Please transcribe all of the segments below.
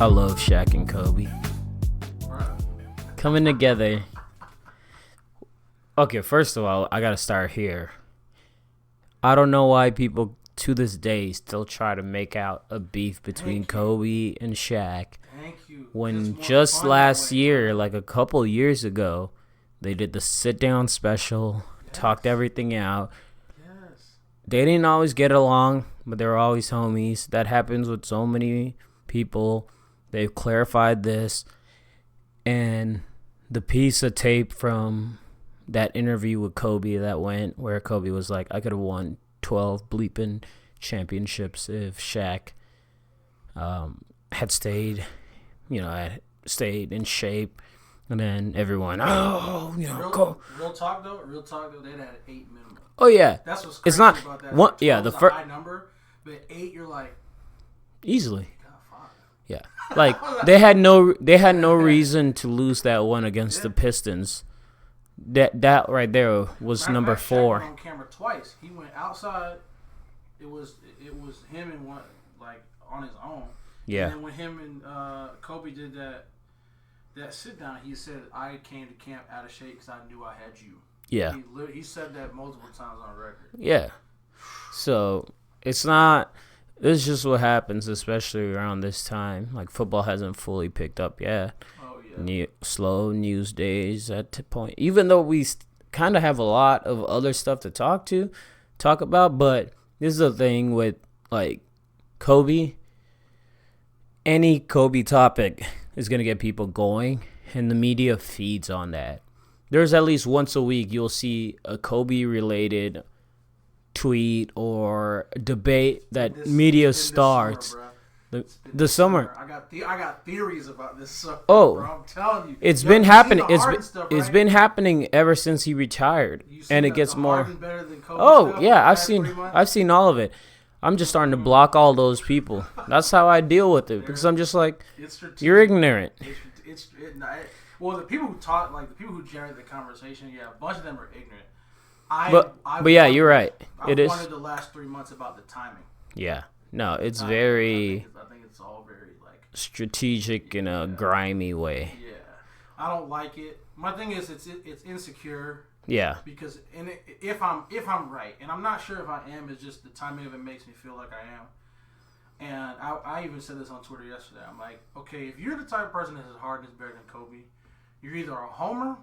I love Shaq and Kobe coming together. Okay, first of all, I gotta start here. I don't know why people to this day still try to make out a beef between Kobe and Shaq. Thank you. When just last year, like a couple years ago, they did the sit down special, talked everything out. Yes. They didn't always get along, but they were always homies. That happens with so many people. They've clarified this. And the piece of tape from that interview with Kobe that went where Kobe was like, I could have won 12 bleeping championships if Shaq had stayed, had stayed in shape. And then everyone, real talk though, they'd had 8 minimum. Oh yeah, that's what's crazy it's not about that. one. Yeah, the first high number, but 8, you're like easily. Yeah, like they had no reason to lose that one against the Pistons. That right there was number 4. Shaq went on camera twice. He went outside. It was him and one like on his own. Yeah. And then when him and Kobe did that sit down, he said, "I came to camp out of shape because I knew I had you." Yeah. He said that multiple times on record. Yeah. So it's not. This is just what happens, especially around this time. Like football hasn't fully picked up yet. Oh yeah. Slow news days at the point. Even though we kind of have a lot of other stuff to talk about, but this is the thing with like Kobe. Any Kobe topic is gonna get people going, and the media feeds on that. There's at least once a week you'll see a Kobe related tweet or debate that media starts. The summer. I got theories about this summer. Oh, bro. I'm telling you, it's been happening. It's been happening ever since he retired, and it gets more. Oh yeah, I've seen all of it. I'm just starting to block all those people. That's how I deal with it because I'm just like, you're ignorant. Well, the people who talk, like the people who generate the conversation, yeah, a bunch of them are ignorant. But yeah, you're right. It is. I wanted the last 3 months about the timing. Yeah. No, it's very. I think it's all very like strategic in a grimy way. Yeah, I don't like it. My thing is, it's insecure. Yeah. Because if I'm right, and I'm not sure if I am, it's just the timing of it makes me feel like I am. And I even said this on Twitter yesterday. I'm like, okay, if you're the type of person that is hard and is better than Kobe, you're either a homer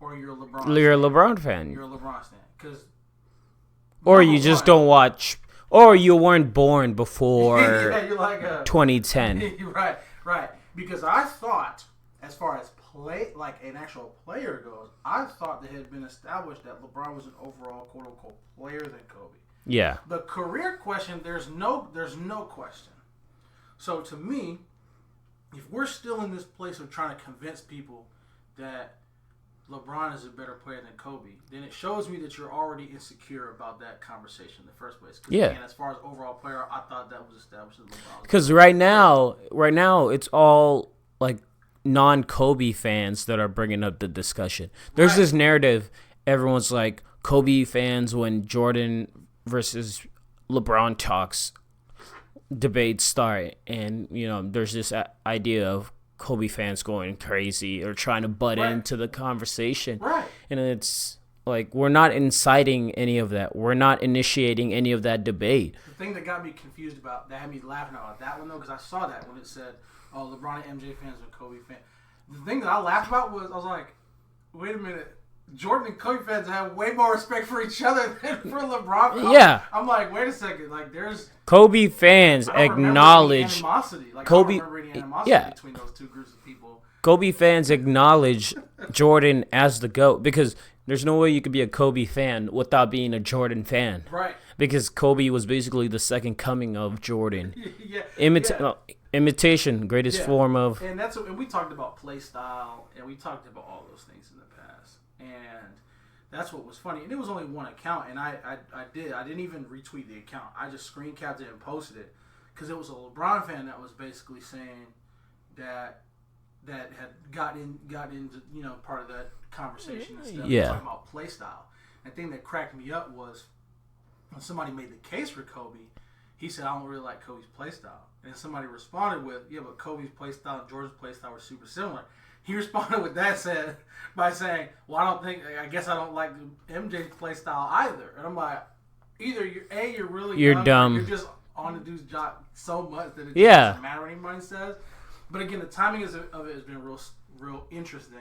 or you're a LeBron. You're a LeBron fan. You're a LeBron fan, because. Or you just don't watch. Or you weren't born before yeah, you're like 2010. Right. Because I thought, as far as play, like an actual player goes, I thought it had been established that LeBron was an overall quote unquote player than Kobe. Yeah. The career question, there's no question. So to me, if we're still in this place of trying to convince people that LeBron is a better player than Kobe, then it shows me that you're already insecure about that conversation in the first place. Yeah. Again, as far as overall player, I thought that was established as LeBron. Because right now, it's all like non-Kobe fans that are bringing up the discussion. There's this narrative. Everyone's like, Kobe fans when Jordan versus LeBron talks debates start, and there's this idea of Kobe fans going crazy or trying to butt into the conversation. Right. And it's like, we're not inciting any of that. We're not initiating any of that debate. The thing that got me confused about, that had me laughing about that one, though, because I saw that when it said, oh, LeBron and MJ fans and Kobe fans. The thing that I laughed about was, I was like, wait a minute. Jordan and Kobe fans have way more respect for each other than for LeBron. Yeah. I'm like, wait a second. Like, there's... Kobe fans acknowledge... Like, Kobe, I don't remember any animosity between those two groups of people. Kobe fans acknowledge Jordan as the GOAT because there's no way you could be a Kobe fan without being a Jordan fan. Right. Because Kobe was basically the second coming of Jordan. Yeah. Imitation, greatest form of... And we talked about play style, and we talked about all those things in the past. And that's what was funny. And it was only one account, and I didn't even retweet the account. I just screen capped it and posted it. Because it was a LeBron fan that was basically saying that had got into part of that conversation and stuff. Yeah. Talking about play style. And the thing that cracked me up was when somebody made the case for Kobe, he said, I don't really like Kobe's play style. And somebody responded with, yeah, but Kobe's play style and Jordan's play style were super similar. He responded with that by saying, well, I guess I don't like MJ's play style either. And I'm like, either you're really you're dumb. You're just on the dude's job so much that it doesn't matter what anybody says. But again, the timing of it has been real interesting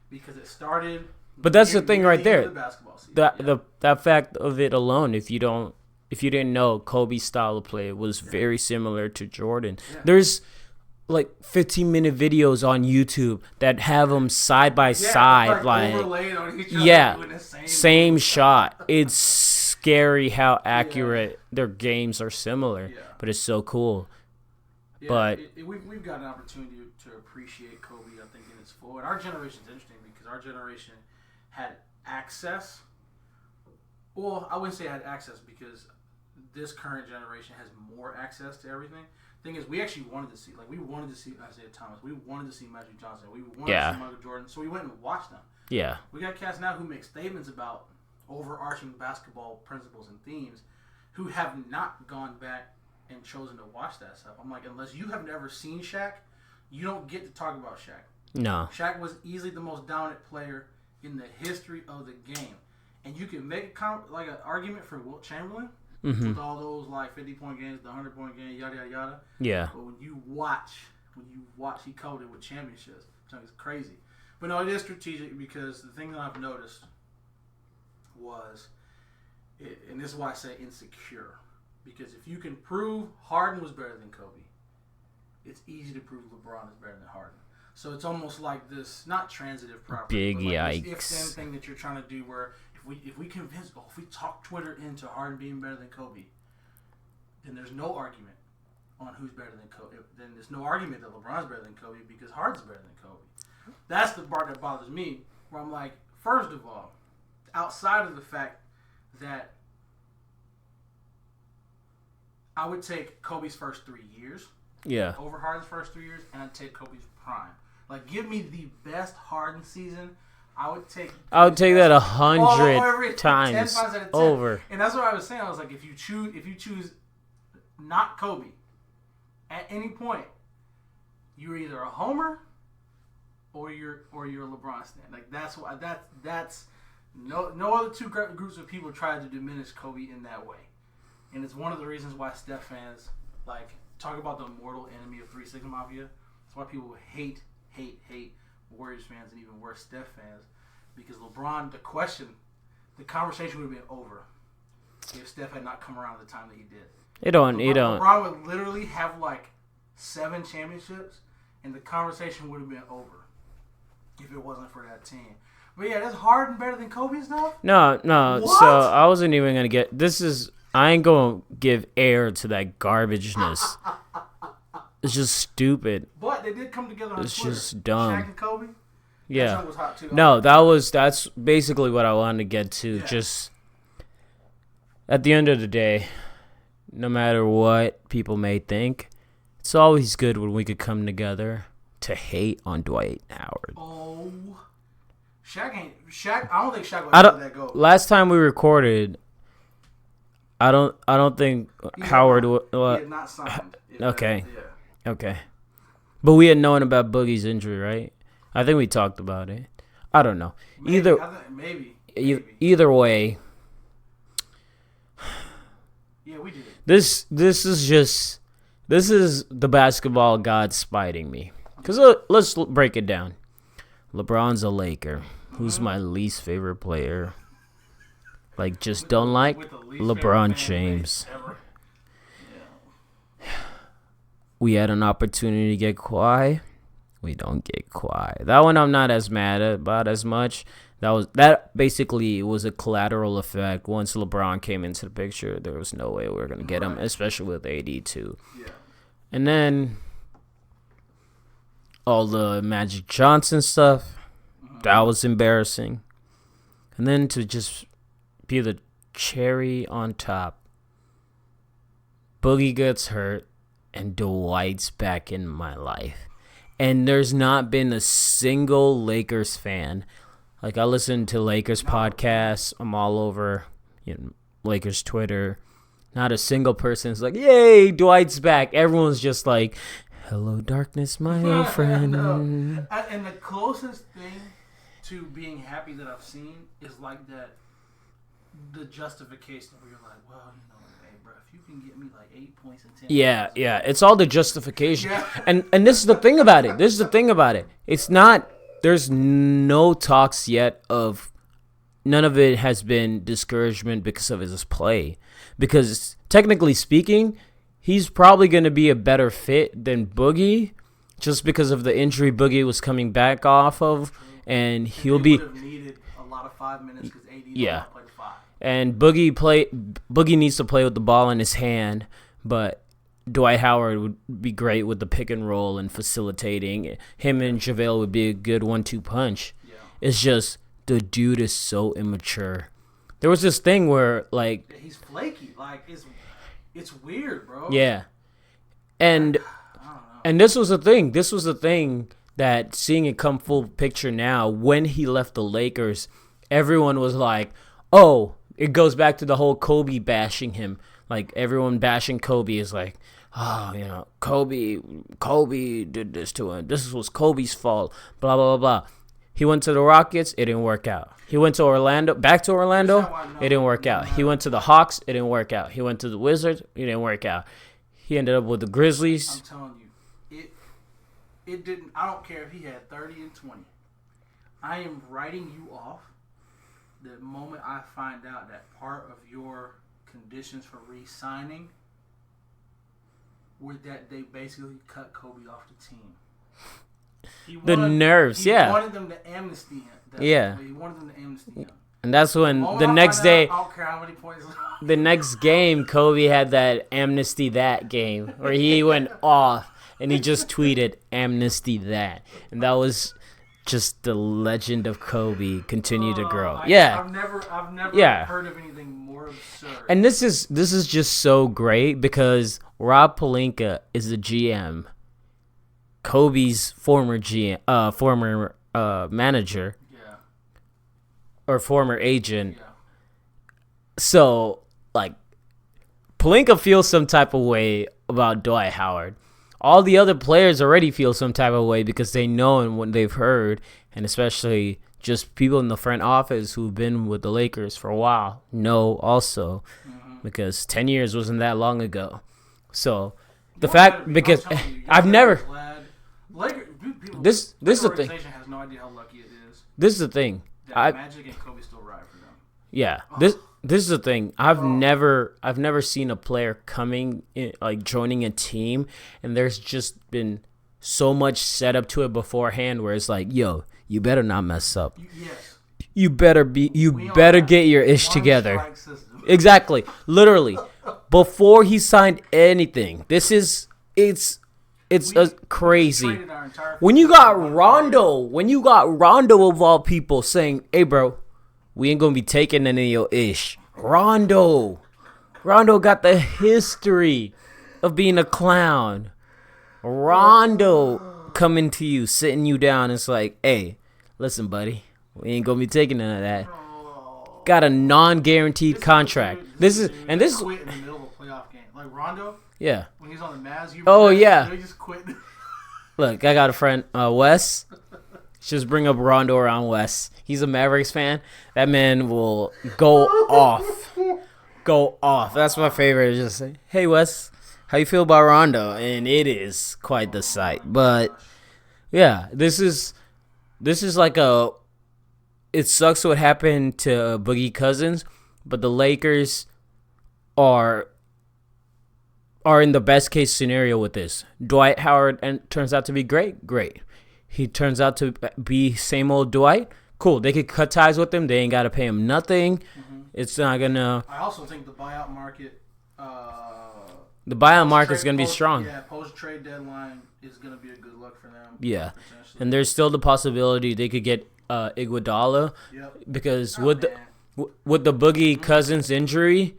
because it started. But that's the thing right there. The basketball season. That fact of it alone, if you didn't know, Kobe's style of play was very similar to Jordan. Yeah. There's like 15-minute videos on YouTube that have them side by side, like overlaid on each other, doing the same shot. It's scary how accurate their games are similar, but it's so cool. Yeah, but we've got an opportunity to appreciate Kobe, I think, in its full. And our generation's interesting because our generation had access. Well, I wouldn't say had access because this current generation has more access to everything. Thing is, we actually wanted to see, we wanted to see Isaiah Thomas. We wanted to see Magic Johnson. We wanted to see Michael Jordan. So we went and watched them. Yeah. We got cats now who make statements about overarching basketball principles and themes who have not gone back and chosen to watch that stuff. I'm like, unless you have never seen Shaq, you don't get to talk about Shaq. No. Shaq was easily the most dominant player in the history of the game. And you can make an argument for Wilt Chamberlain with all those 50-point games, the 100-point game, yada yada yada. Yeah. But when you watch, he covered it with championships. It's crazy. But no, it is strategic because the thing that I've noticed was, and this is why I say insecure, because if you can prove Harden was better than Kobe, it's easy to prove LeBron is better than Harden. So it's almost like this, not transitive property, big but yikes. This if-then thing that you're trying to do where if we talk Twitter into Harden being better than Kobe, then there's no argument on who's better than Kobe. Then there's no argument that LeBron's better than Kobe because Harden's better than Kobe. That's the part that bothers me, where I'm like, first of all, outside of the fact that I would take Kobe's first 3 years over Harden's first 3 years, and I'd take Kobe's prime. Give me the best Harden season. I would take that 100 times 10 out of 10. over. And that's what I was saying. I was like, if you choose not Kobe at any point, you're either a homer or you're a LeBron stan. That's no other two groups of people tried to diminish Kobe in that way. And it's one of the reasons why Steph fans talk about the mortal enemy of 3 Sigma Mafia. That's why people hate Warriors fans and even worse Steph fans, because LeBron, the conversation would have been over if Steph had not come around at the time that he did. LeBron would literally have 7 championships, and the conversation would have been over if it wasn't for that team. But yeah, that's Harden better than Kobe stuff? No. What? So I wasn't even gonna get this. I ain't gonna give air to that garbageness. It's just stupid. But they did come together on It's Twitter. just dumb. Shaq and Kobe. Yeah. That was hot too. No, that's basically what I wanted to get to. Yeah. Just at the end of the day, no matter what people may think, it's always good when we could come together to hate on Dwight Howard. Oh, Shaq. I don't think Shaq would let that go. Last time we recorded, I don't think Howard would. He had not signed. Okay. Okay. But we had known about Boogie's injury, right? I think we talked about it. I don't know. Maybe. Either way. Yeah, we did. This is the basketball god spiting me. Because let's break it down. LeBron's a Laker. Who's my least favorite player? Don't like LeBron James. We had an opportunity to get Kawhi. We don't get Kawhi. That one I'm not as mad about as much. That basically was a collateral effect. Once LeBron came into the picture, there was no way we were going to get him, especially with AD too. Yeah. And then all the Magic Johnson stuff, that was embarrassing. And then to just be the cherry on top, Boogie gets hurt, and Dwight's back in my life. And there's not been a single Lakers fan. I listen to Lakers podcasts. I'm all over Lakers Twitter. Not a single person is like, "Yay, Dwight's back." Everyone's just like, "Hello, darkness, my old friend." No. And the closest thing to being happy that I've seen is like that, the justification where you're like, well, you know, hey, bro, if you can get me like 8 points and 10 Yeah, points, yeah. It's all the justification. Yeah. And this is the thing about it. It's not, there's no talks yet of, none of it has been discouragement because of his play. Because technically speaking, he's probably going to be a better fit than Boogie just because of the injury Boogie was coming back off of. And he'll be... would have needed a lot of 5 minutes because AD Yeah. played 5. And Boogie needs to play with the ball in his hand, but Dwight Howard would be great with the pick and roll and facilitating. Him and JaVale would be a good 1-2 punch. Yeah. It's just the dude is so immature. There was this thing where like He's flaky. Like it's weird, bro. yeah. And this was the thing. This was the thing that seeing it come full picture now, when he left the Lakers, everyone was like, "Oh, it goes back to the whole Kobe bashing him." Like everyone bashing Kobe is like, "Oh, you know, Kobe did this to him. This was Kobe's fault." Blah blah blah blah. He went to the Rockets, it didn't work out. He went to back to Orlando, it didn't work out. He went to the Hawks, it didn't work out. He went to the Wizards, it didn't work out. He ended up with the Grizzlies. I'm telling you, it didn't. I don't care if he had 30 and 20. I am writing you off the moment I find out that part of your conditions for re-signing were that they basically cut Kobe off the team. He wanted them to amnesty him. Yeah. He wanted them to amnesty him. And that's when the next day, I don't care how many points. the next game, Kobe had that amnesty that game where he went off and he just tweeted amnesty that. And that was just the legend of Kobe continue to grow. I've never heard of anything more absurd. And this is just so great because Rob Pelinka is the GM. Kobe's former manager, or former agent. Yeah. So, like, Pelinka feels some type of way about Dwight Howard. All the other players already feel some type of way because they know and what they've heard, and especially just people in the front office who've been with the Lakers for a while know also, because 10 years wasn't that long ago. So, because I've never... This is the thing. Has no idea how lucky it is. This is the thing. Magic and Kobe still ride for them. Yeah. This is the thing. I've never seen a player coming in, like joining a team, and there's just been so much set up to it beforehand where it's like, yo, you better not mess up. Yes. You better get your ish together. Exactly. Literally. Before he signed anything. It's crazy. When you got Rondo of all people saying, "Hey, bro, we ain't gonna be taking any of your ish." Rondo got the history of being a clown. Rondo coming to you, sitting you down. It's like, "Hey, listen, buddy, we ain't gonna be taking none of that." Got a non-guaranteed contract. This is quit in the middle of a playoff game, like Rondo. Yeah. When he's on the Mavs, yeah. He just quit. Look, I got a friend, Wes. Just bring up Rondo around Wes. He's a Mavericks fan. That man will go off. Go off. That's my favorite. Just say, "Hey, Wes, how you feel about Rondo?" And it is quite the sight. But yeah, this is like it sucks what happened to Boogie Cousins, but the Lakers are in the best case scenario with this. Dwight Howard turns out to be great. He turns out to be same old Dwight. Cool. They could cut ties with him. They ain't got to pay him nothing. Mm-hmm. It's not gonna. I also think the buyout market. Is gonna be strong. Yeah, post trade deadline is gonna be a good look for them. Yeah, and there's still the possibility they could get Iguodala. Yep. Because with the Boogie Cousins injury,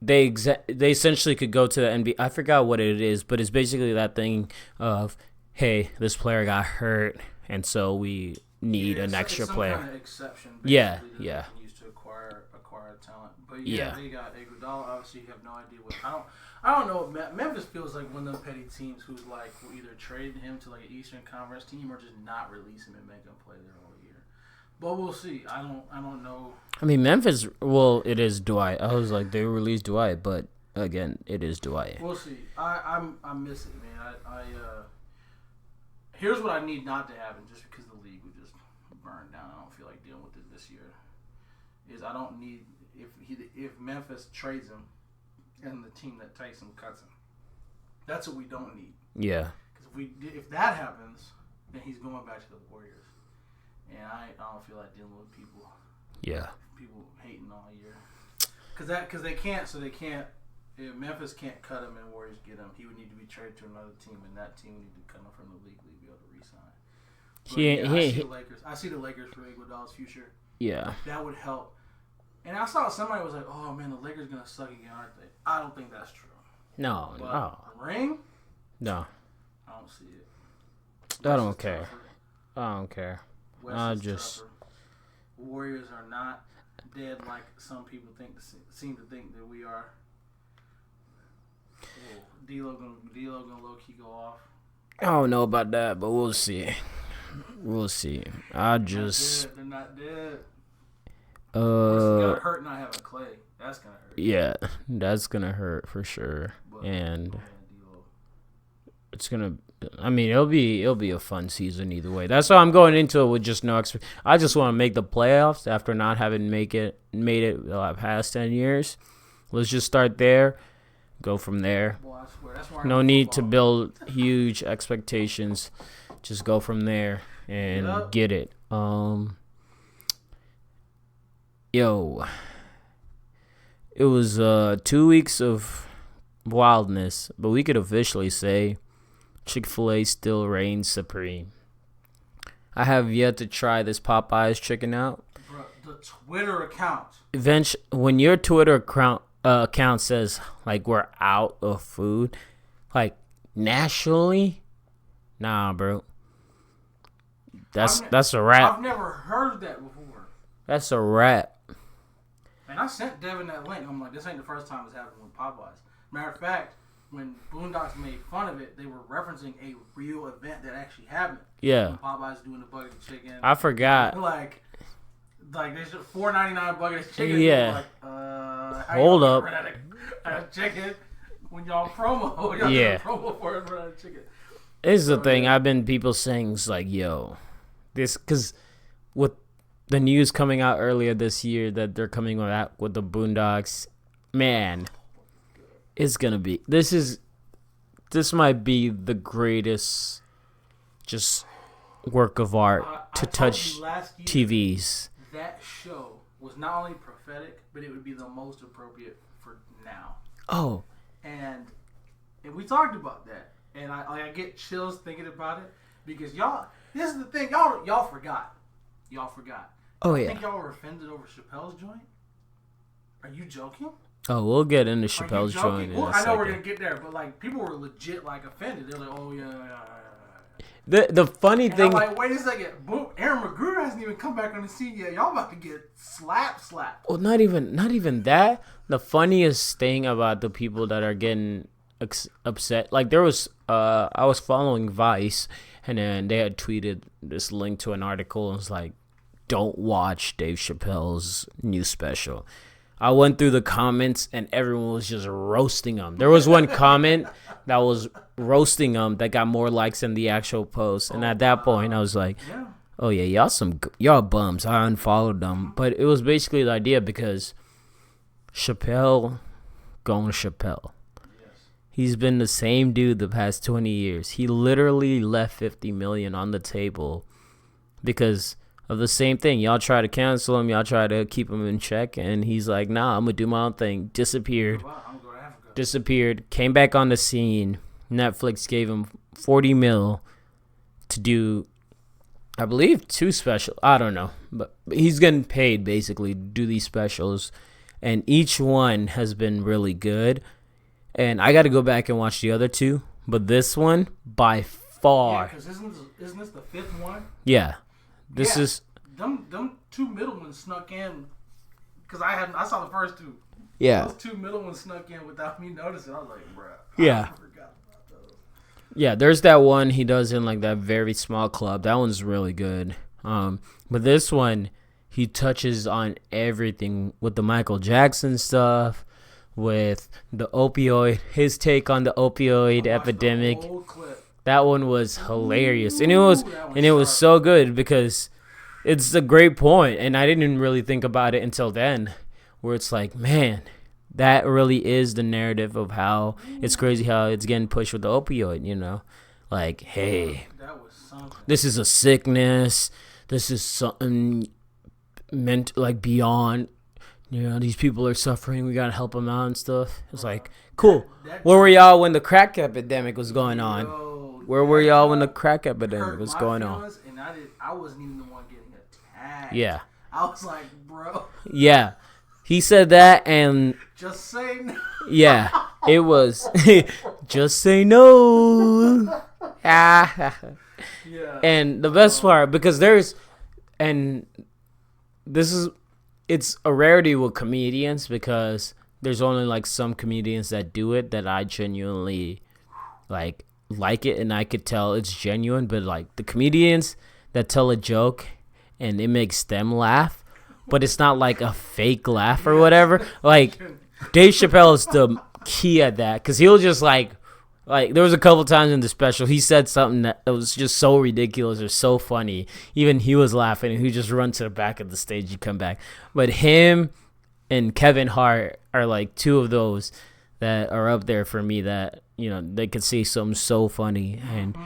they essentially could go to the NBA. I forgot what it is, but it's basically that thing of, hey, this player got hurt, and so we need an extra player. Kind of exception. Yeah. Used to acquire guard talent. But they got Iguodala. Obviously, you have no idea what. I don't know. Memphis feels like one of those petty teams who's like will either trade him to like an Eastern Conference team or just not release him and make him play there all year. But we'll see. I don't know. I mean, Memphis. Well, it is Dwight. I was like, they released Dwight, but again, it is Dwight. We'll see. I miss it, man. Here's what I need not to happen, just because the league would just burn down. I don't feel like dealing with it this year. Is I don't need if Memphis trades him and the team that takes him cuts him. That's what we don't need. Yeah. Because if that happens, then he's going back to the Warriors, and I don't feel like dealing with people. Yeah. People hating all year. Because they can't. So they can't. If Memphis can't cut him and Warriors get him, he would need to be traded to another team, and that team would need to cut him from the league to be able to re-sign. I see the Lakers for Iguodala's future. Yeah. That would help. And I saw somebody was like, "Oh man, the Lakers gonna suck again, aren't they?" I don't think that's true. No. The ring? No. I don't see it. I don't care. I don't care. Warriors are not dead like some people seem to think that we are. D-Lo gonna low key go off. I don't know about that, but we'll see. We'll see. They're not dead. It's gonna hurt not having Clay. That's gonna hurt. Yeah, that's gonna hurt for sure. And it's gonna. I mean, it'll be a fun season either way. That's why I'm going into it with just no expect. I just want to make the playoffs after not having made it the past 10 years. Let's just start there. Go from there. Boy, I swear, that's where no need to build huge expectations. Just go from there and get it. It was 2 weeks of wildness, but we could officially say Chick-fil-A still reigns supreme. I have yet to try this Popeyes chicken out. Bro, the Twitter account. When your Twitter account says like we're out of food, like nationally, nah, bro. That's a wrap. I've never heard that before. That's a wrap. And I sent Devan that link. I'm like, this ain't the first time it's happened with Popeyes. Matter of fact, when Boondocks made fun of it, they were referencing a real event that actually happened. Yeah. When Popeyes doing the bucket of chicken. I forgot. Like they should $4.99 bucket of chicken. Yeah. Like, hold up. A chicken when y'all promo. Y'all yeah. Promo for it for chicken. This is the thing. I've been people saying is like, yo, this because with the news coming out earlier this year that they're coming out with the Boondocks, man. It's gonna be. This might be the greatest, just work of art to touch TVs. That show was not only prophetic, but it would be the most appropriate for now. Oh, and we talked about that, and I get chills thinking about it because y'all. This is the thing, y'all forgot. Oh I yeah. think y'all were offended over Chappelle's joint. Are you joking? Oh, we'll get into Chappelle's joint in a second. I know we're gonna get there, but like people were legit like offended. They're like, "Oh yeah." The funny thing. I'm like, wait a second, boom! Aaron McGruder hasn't even come back on the scene yet. Y'all about to get slapped. Well, not even that. The funniest thing about the people that are getting upset, like there was, I was following Vice, and then they had tweeted this link to an article, and it's like, "Don't watch Dave Chappelle's new special." I went through the comments and everyone was just roasting him. There was one comment that was roasting him that got more likes than the actual post. And at that point, I was like, oh, yeah, y'all bums. I unfollowed them. But it was basically the idea because Chappelle going Chappelle. He's been the same dude the past 20 years. He literally left $50 million on the table because of the same thing. Y'all try to cancel him. Y'all try to keep him in check. And he's like, nah, I'm going to do my own thing. Disappeared. Came back on the scene. Netflix gave him $40 million to do, I believe, 2 specials. I don't know. But he's getting paid, basically, to do these specials. And each one has been really good. And I got to go back and watch the other 2. But this one, by far. Yeah, because isn't this the 5th one? Yeah. This is them 2 middlemen snuck in because I saw the first two. Yeah. Those two middle ones snuck in without me noticing. I was like, bro. Yeah. I forgot about those. Yeah, there's that one he does in like that very small club. That one's really good. But this one, he touches on everything with the Michael Jackson stuff, with the opioid, his take on the opioid epidemic. That one was hilarious, and it was so good because it's a great point, and I didn't really think about it until then, where it's like, man, that really is the narrative of how it's crazy how it's getting pushed with the opioid, you know? Like, hey, this is a sickness. This is something meant like beyond, you know, these people are suffering. We got to help them out and stuff. It's like, cool. Where were y'all when the crack epidemic was going on? Where were y'all when the crack epidemic was going on? And I wasn't even the one getting attacked. Yeah. I was like, bro. Yeah. He said that, and just say no. Yeah, it was just say no. Yeah. And the best part, because it's a rarity with comedians, because there's only like some comedians that do it that I genuinely like it, and I could tell it's genuine. But like the comedians that tell a joke and it makes them laugh, but it's not like a fake laugh or whatever. Like Dave Chappelle is the key at that, because he'll just like there was a couple times in the special he said something that was just so ridiculous or so funny, even he was laughing, and he just run to the back of the stage and come back. But him and Kevin Hart are like two of those that are up there for me, that, you know, they could say something so funny, and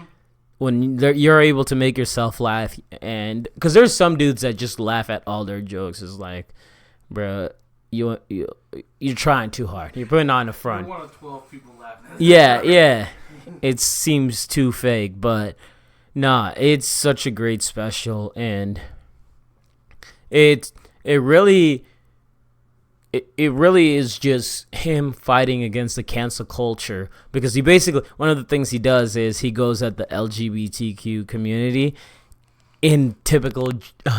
when you're able to make yourself laugh, and because there's some dudes that just laugh at all their jokes. It's like, bro, you're trying too hard. You're putting on the front. You're one of 12 people laughing. Yeah. It seems too fake, but nah, it's such a great special, and it really is just him fighting against the cancel culture, because he basically, one of the things he does is he goes at the LGBTQ community in typical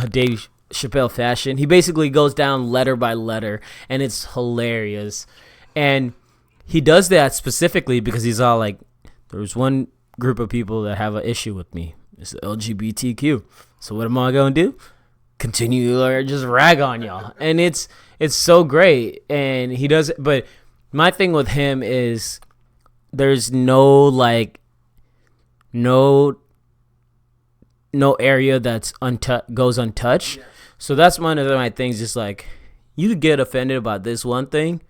Dave Chappelle fashion. He basically goes down letter by letter, and it's hilarious. And he does that specifically because he's all like, there's one group of people that have an issue with me. It's the LGBTQ. So what am I going to do? Continue or just rag on y'all. And it's so great. And he does it. But my thing with him is there's no area that's goes untouched. Yeah. So that's one of my things. Just like, you could get offended about this one thing,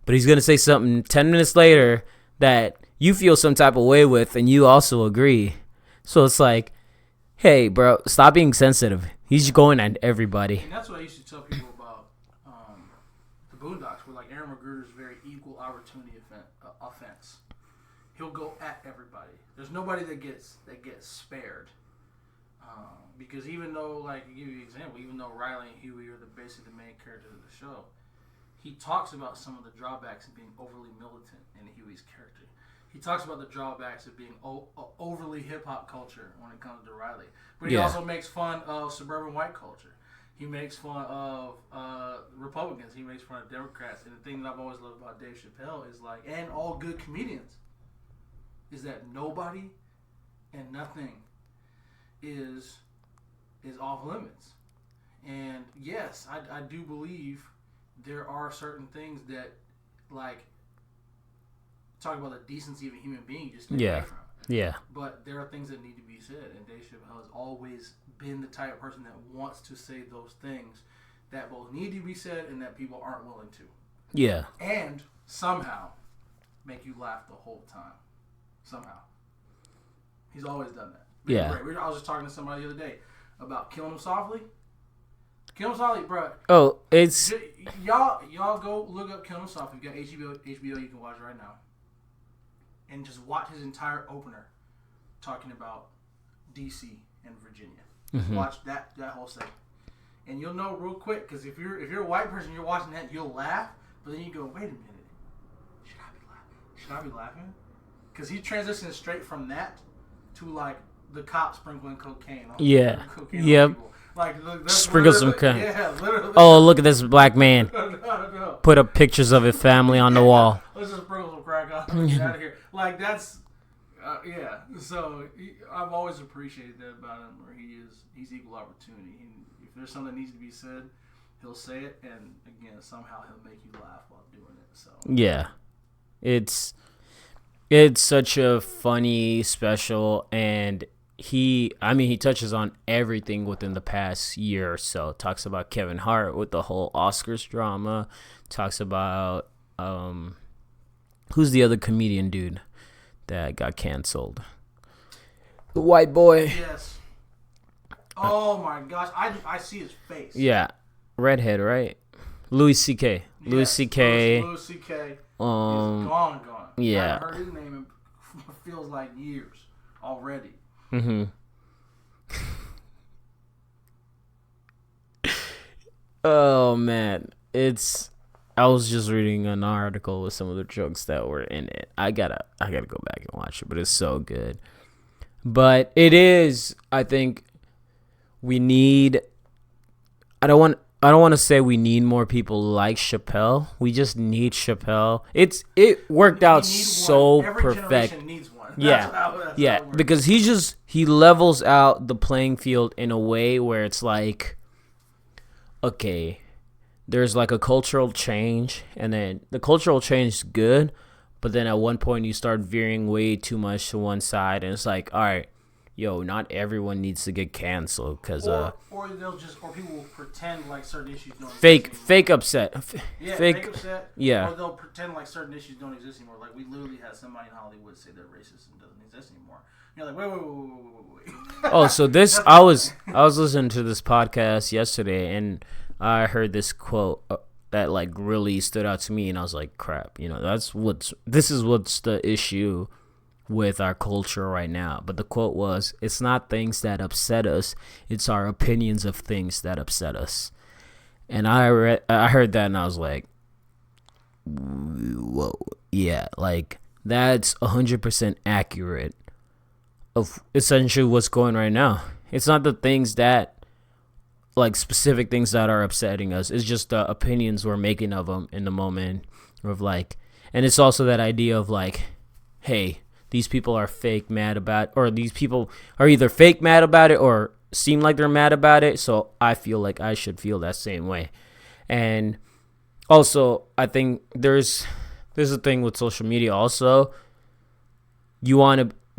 but he's going to say something 10 minutes later that you feel some type of way with, and you also agree. So it's like, hey, bro, stop being sensitive. He's going at everybody. And that's what I used to tell people about the Boondocks, where like Aaron McGruder's very equal opportunity offense. He'll go at everybody. There's nobody that gets spared. Because even though, like, to give you an example, even though Riley and Huey are basically the main characters of the show, he talks about some of the drawbacks of being overly militant in Huey's character. He talks about the drawbacks of being overly hip-hop culture when it comes to Riley. But he also makes fun of suburban white culture. He makes fun of Republicans. He makes fun of Democrats. And the thing that I've always loved about Dave Chappelle is, like, and all good comedians, is that nobody and nothing is off limits. And yes, I do believe there are certain things that, like, talk about the decency of a human being, just stay away from. Yeah. But there are things that need to be said, and Dave Chappelle has always been the type of person that wants to say those things that both need to be said and that people aren't willing to. Yeah. And somehow make you laugh the whole time. Somehow. He's always done that. Yeah. I was just talking to somebody the other day about Killing Him Softly. Kill Him Softly, bro. Oh, it's... Y'all go look up Kill Him Softly. If you got HBO, you can watch it right now. And just watch his entire opener talking about D.C. and Virginia. Mm-hmm. Watch that whole segment. And you'll know real quick, because if you're a white person, you're watching that, you'll laugh, but then you go, wait a minute. Should I be laughing? Because he transitions straight from that to, like, the cops sprinkling cocaine on people. Like, Sprinkle some cocaine. Yeah, literally. Oh, look at this black man. put up pictures of his family on the wall. Let's just sprinkle some crack on. Get out of here. Like that's, yeah. So I've always appreciated that about him, where he's equal opportunity. If there's something that needs to be said, he'll say it, and again, somehow he'll make you laugh while doing it. So yeah, it's such a funny special, and he touches on everything within the past year or so. Talks about Kevin Hart with the whole Oscars drama. Talks about who's the other comedian dude that got canceled? The white boy. Yes. Oh my gosh, I see his face. Yeah, redhead, right? Louis C.K. Yes, Louis C.K. Louis C.K. He's gone. Yeah. I haven't heard his name in feels like years already. Mm-hmm. Oh man, I was just reading an article with some of the jokes that were in it. I gotta go back and watch it, but it's so good. But it is, I think we need. I don't want to say we need more people like Chappelle. We just need Chappelle. It worked out so perfect. Every generation needs one. Yeah, because he levels out the playing field in a way where it's like, okay, there's like a cultural change, and then the cultural change is good, but then at one point you start veering way too much to one side, and it's like, all right, yo, not everyone needs to get canceled because or people will pretend like certain issues don't fake upset. Fake upset. Yeah. Or they'll pretend like certain issues don't exist anymore. Like we literally had somebody in Hollywood say that racism doesn't exist anymore. You're like, wait. Oh, so this I was listening to this podcast yesterday, and I heard this quote that like really stood out to me, and I was like, crap, this is what's the issue with our culture right now. But the quote was, it's not things that upset us, it's our opinions of things that upset us. And I heard that, and I was like, whoa, yeah, like that's 100% accurate of essentially what's going right now. It's not the things that, like, specific things that are upsetting us, it's just the opinions we're making of them in the moment of like. And it's also that idea of like, hey, these people are fake mad about, or these people are either fake mad about it or seem like they're mad about it, so I feel like I should feel that same way. And also, I think there's a thing with social media also.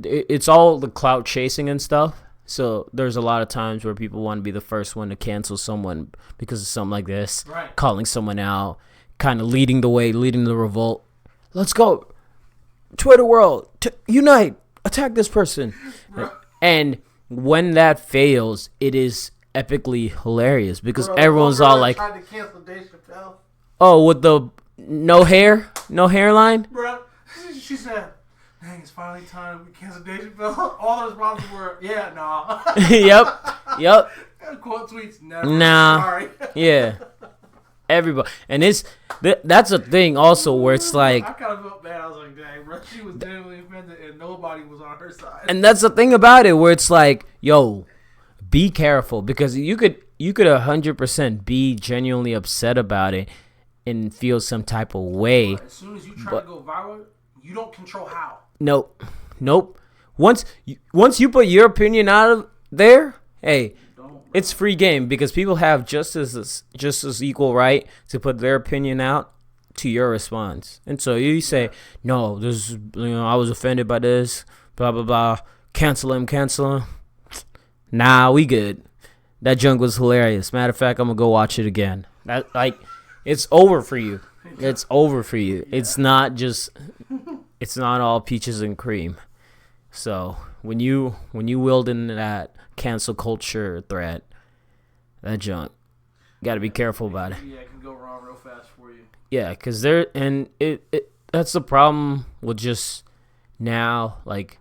It's all the clout chasing and stuff. So there's a lot of times where people want to be the first one to cancel someone because of something like this, right? Calling someone out, kind of leading the way, leading the revolt. Let's go. Twitter world, unite, attack this person. And when that fails, it is epically hilarious because everyone's all like, tried to cancel Dave Chappelle. Oh, with the no hairline? Bro, she said, dang, it's finally time we cancel Dave Chappelle. All those responses were, yeah, nah. Yep. Quote tweets, never. Nah. Sorry. Yeah. Everybody. And that's a thing also where it's like, I kind of felt bad. I was like, dang, bro, she was genuinely offended and nobody was on her side. And that's the thing about it where it's like, yo, be careful, because you could 100% be genuinely upset about it and feel some type of way. As soon as you try to go viral, you don't control how. Nope. Once you put your opinion out of there, hey, it's free game, because people have just as equal right to put their opinion out to your response. And so you say, no, this I was offended by this, blah blah blah, cancel him. Nah, we good. That junk was hilarious. Matter of fact, I'm gonna go watch it again. That, like, it's over for you. It's over for you. Yeah. It's not all peaches and cream. So when you wield in that cancel culture threat, that junk, you got to be careful about it. Yeah, it can go wrong real fast for you. Yeah, because that's the problem with just now. Like,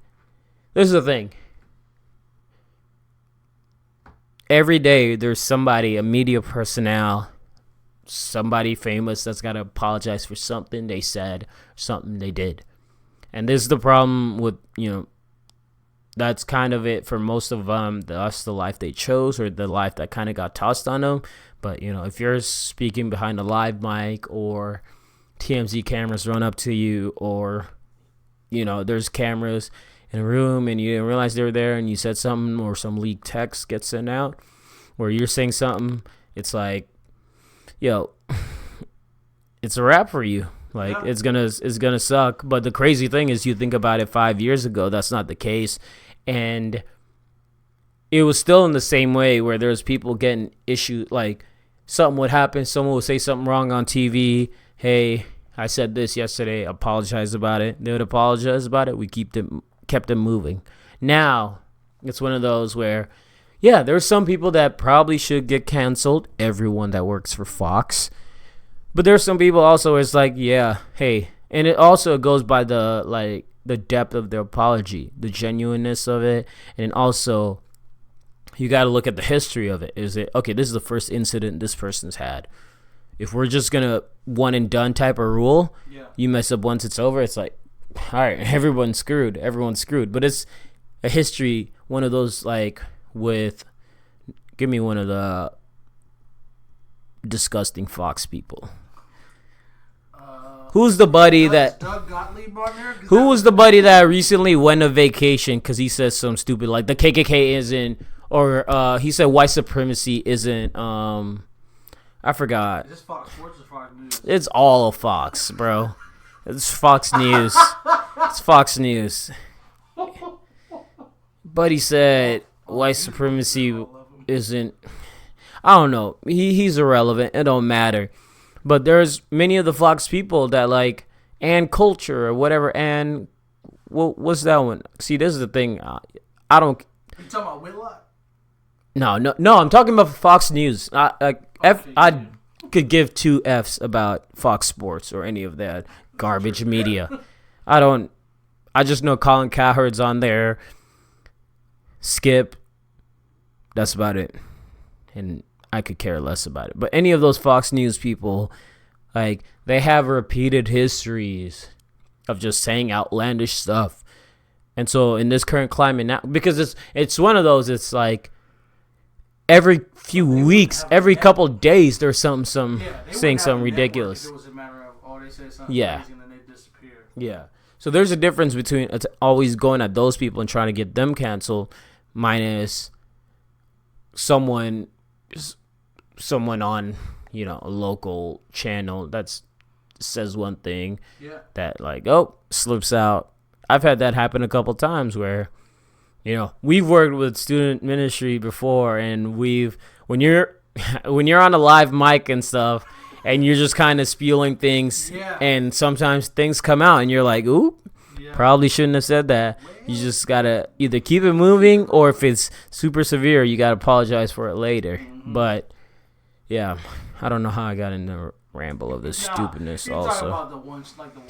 this is the thing. Every day there's somebody, a media personnel, somebody famous that's got to apologize for something they said, something they did. And this is the problem with, that's kind of it for most of the life they chose or the life that kind of got tossed on them. But if you're speaking behind a live mic or TMZ cameras run up to you, or there's cameras in a room and you didn't realize they were there and you said something, or some leaked text gets sent out where you're saying something, it's like, it's a wrap for you. Like, yeah. It's gonna suck. But the crazy thing is, you think about it 5 years ago, that's not the case. And it was still in the same way where there's people getting issued, like something would happen, someone would say something wrong on TV. Hey, I said this yesterday, apologize about it. They would apologize about it. We kept them moving. Now, it's one of those where, yeah, there's some people that probably should get canceled. Everyone that works for Fox. But there's some people also, it's like, yeah, hey. And it also goes by the depth of the apology, the genuineness of it. And also, you got to look at the history of it. Is it, okay, this is the first incident this person's had. If we're just going to one and done type of rule, you mess up once it's over, it's like, all right, everyone's screwed. But it's a history, one of those, like, give me one of the disgusting Fox people. Who's the buddy that? Doug Gottlieb on there? Who was the buddy that recently went on vacation because he said some stupid, like, the KKK isn't, or he said white supremacy isn't. I forgot. Is this Fox Sports or Fox News? It's all of Fox, bro. It's Fox News. It's Fox News. But he said white supremacy isn't. I don't know. He's irrelevant. It don't matter. But there's many of the Fox people that like and culture or whatever. And what's that one? See, this is the thing. I don't. You talking about Whitlock? No. I'm talking about Fox News. I could give 2 Fs about Fox Sports or any of that garbage media. I just know Colin Cowherd's on there. Skip. That's about it. And I could care less about it. But any of those Fox News people, like, they have repeated histories of just saying outlandish stuff. And so in this current climate now, because it's one of those, it's like every few weeks, every couple days, there's saying something ridiculous. It was a matter of, they said something crazy and then they disappear. Yeah. So there's a difference between always going at those people and trying to get them canceled, minus someone on, a local channel that says one thing that, like, slips out. I've had that happen a couple times where, we've worked with student ministry before, and when you're on a live mic and stuff, and you're just kind of spewing things, and sometimes things come out, and you're like, "Oop, probably shouldn't have said that." You just gotta either keep it moving, or if it's super severe, you gotta apologize for it later. Mm-hmm. But yeah, I don't know how I got in the ramble of this stupidness. You're also, talking about the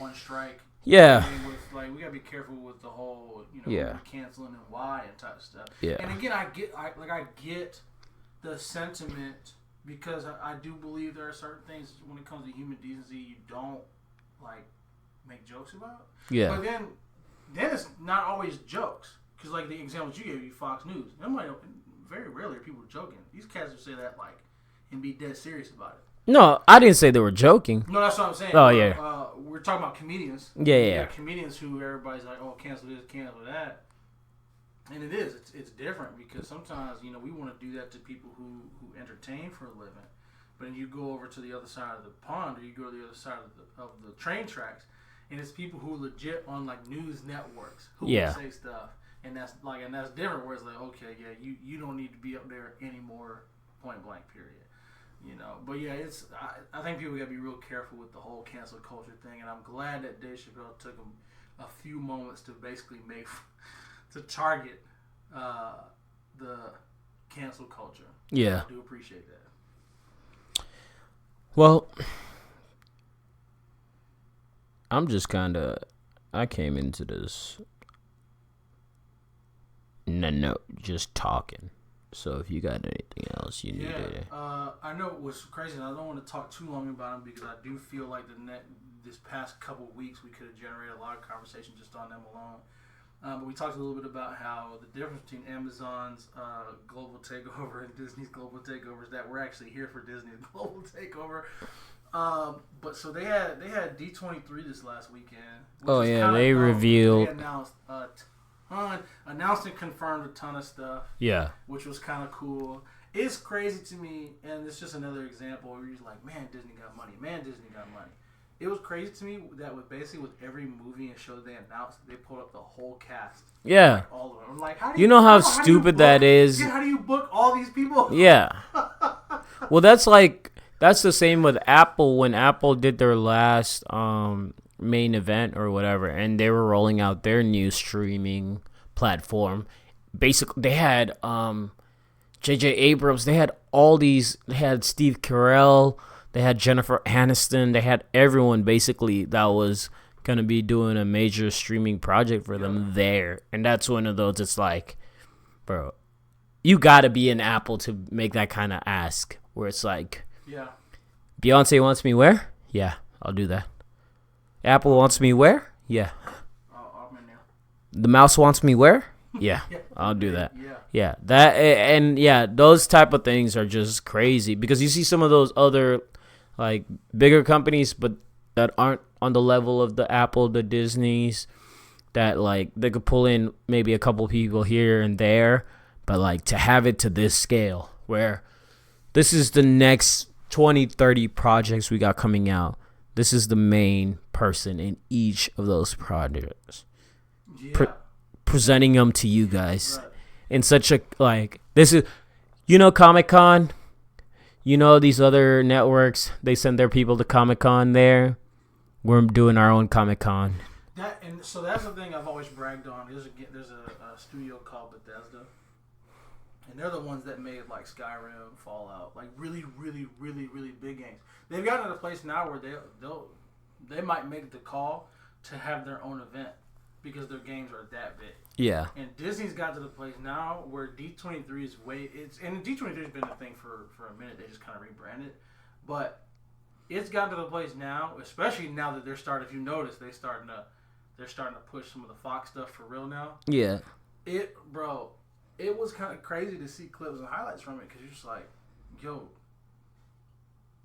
one strike. Yeah. We gotta be careful with the whole, canceling and why and type of stuff. Yeah. And again, I get the sentiment, because I do believe there are certain things when it comes to human decency you don't make jokes about. Yeah. But then it's not always jokes, because like the examples you gave, Fox News, very rarely are people joking. These cats will say that and be dead serious about it. No, I didn't say they were joking. No, that's what I'm saying. Oh, yeah. We're talking about comedians. Yeah. Comedians who everybody's like, cancel this, cancel that. And it is. It's different, because sometimes, we want to do that to people who entertain for a living. But then you go over to the other side of the pond, or you go to the other side of the train tracks, and it's people who are legit on news networks who will say stuff. And that's different, where it's like, okay, you don't need to be up there anymore, point blank, period. But yeah, I think people gotta be real careful with the whole cancel culture thing, and I'm glad that Dave Chappelle took him a few moments to basically to target the cancel culture. Yeah, I do appreciate that. Well, I'm just I came into this just talking. So if you got anything else you need to... I know it was crazy, and I don't want to talk too long about them, because I do feel like this past couple weeks we could have generated a lot of conversation just on them alone. But we talked a little bit about how the difference between Amazon's global takeover and Disney's global takeover is that we're actually here for Disney's global takeover. But so they had D23 this last weekend. Oh yeah, they revealed. They announced and confirmed a ton of stuff. Yeah, which was kind of cool. It's crazy to me, and it's just another example where you're like, man, Disney got money. Man, Disney got money. It was crazy to me that with every movie and show they announced, they pulled up the whole cast. Yeah. Like all of them. I'm like, how do you know how stupid that is? Yeah, how do you book all these people? Yeah. Well, that's the same with Apple when Apple did their last main event or whatever, and they were rolling out their new streaming platform. Basically, they had J.J. Abrams. They had all these. They had Steve Carell. They had Jennifer Aniston. They had everyone basically that was going to be doing a major streaming project for them there. And that's one of those, it's like, bro, you got to be an Apple to make that kind of ask where it's like, yeah, Beyonce wants me where? Yeah, I'll do that. Apple wants me where? Yeah. I'm in there. The mouse wants me where? Yeah, I'll do that. Yeah, that and yeah, those type of things are just crazy because you see some of those other like bigger companies, but that aren't on the level of the Apple, the Disneys, that like they could pull in maybe a couple people here and there, but like to have it to this scale where this is the next 20, 30 projects we got coming out. This is the main person in each of those projects. Yeah. Presenting them to you guys in such a like this is, Comic-Con. These other networks, they send their people to Comic-Con there. We're doing our own Comic-Con. So that's the thing I've always bragged on. There's a studio called Bethesda, and they're the ones that made like Skyrim, Fallout, like really, really, really, really big games. They've gotten to a place now where they might make the call to have their own event because their games are that big. Yeah. And Disney's got to the place now where D23 is and D23 has been a thing for a minute. They just kind of rebranded, but it's gotten to the place now, especially now that they're starting. If you notice, they're starting to push some of the Fox stuff for real now. Yeah. It was kind of crazy to see clips and highlights from it because you're just like, yo,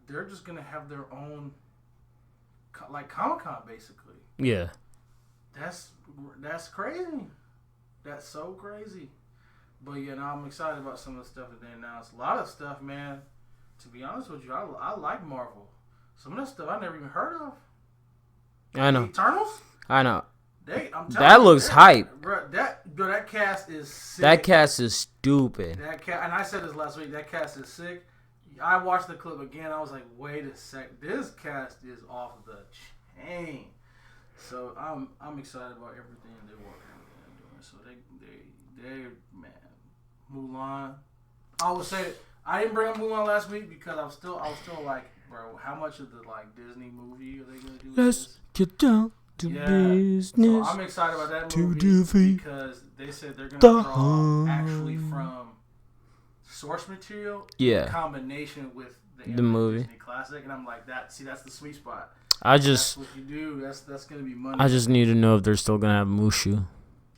they're just gonna have their own like Comic-Con basically. Yeah. That's crazy. That's so crazy. But yeah, now I'm excited about some of the stuff that they announced. A lot of stuff, man. To be honest with you, I like Marvel. Some of that stuff I never even heard of. I know. Eternals? I know. That looks hype. That cast is sick. That cast is stupid. And I said this last week. That cast is sick. I watched the clip again. I was like, wait a sec. This cast is off the chain. So I'm excited about everything they're working on doing. So they man, Mulan. I would say I didn't bring up Mulan last week because I was still like, bro, how much of the like Disney movie are they gonna do? Let's get down to business. So I'm excited about that movie because they said they're gonna draw actually from source material in combination with the movie Disney classic, and I'm like that's the sweet spot. That's what you do. That's gonna be money. I just need to know if they're still gonna have Mushu.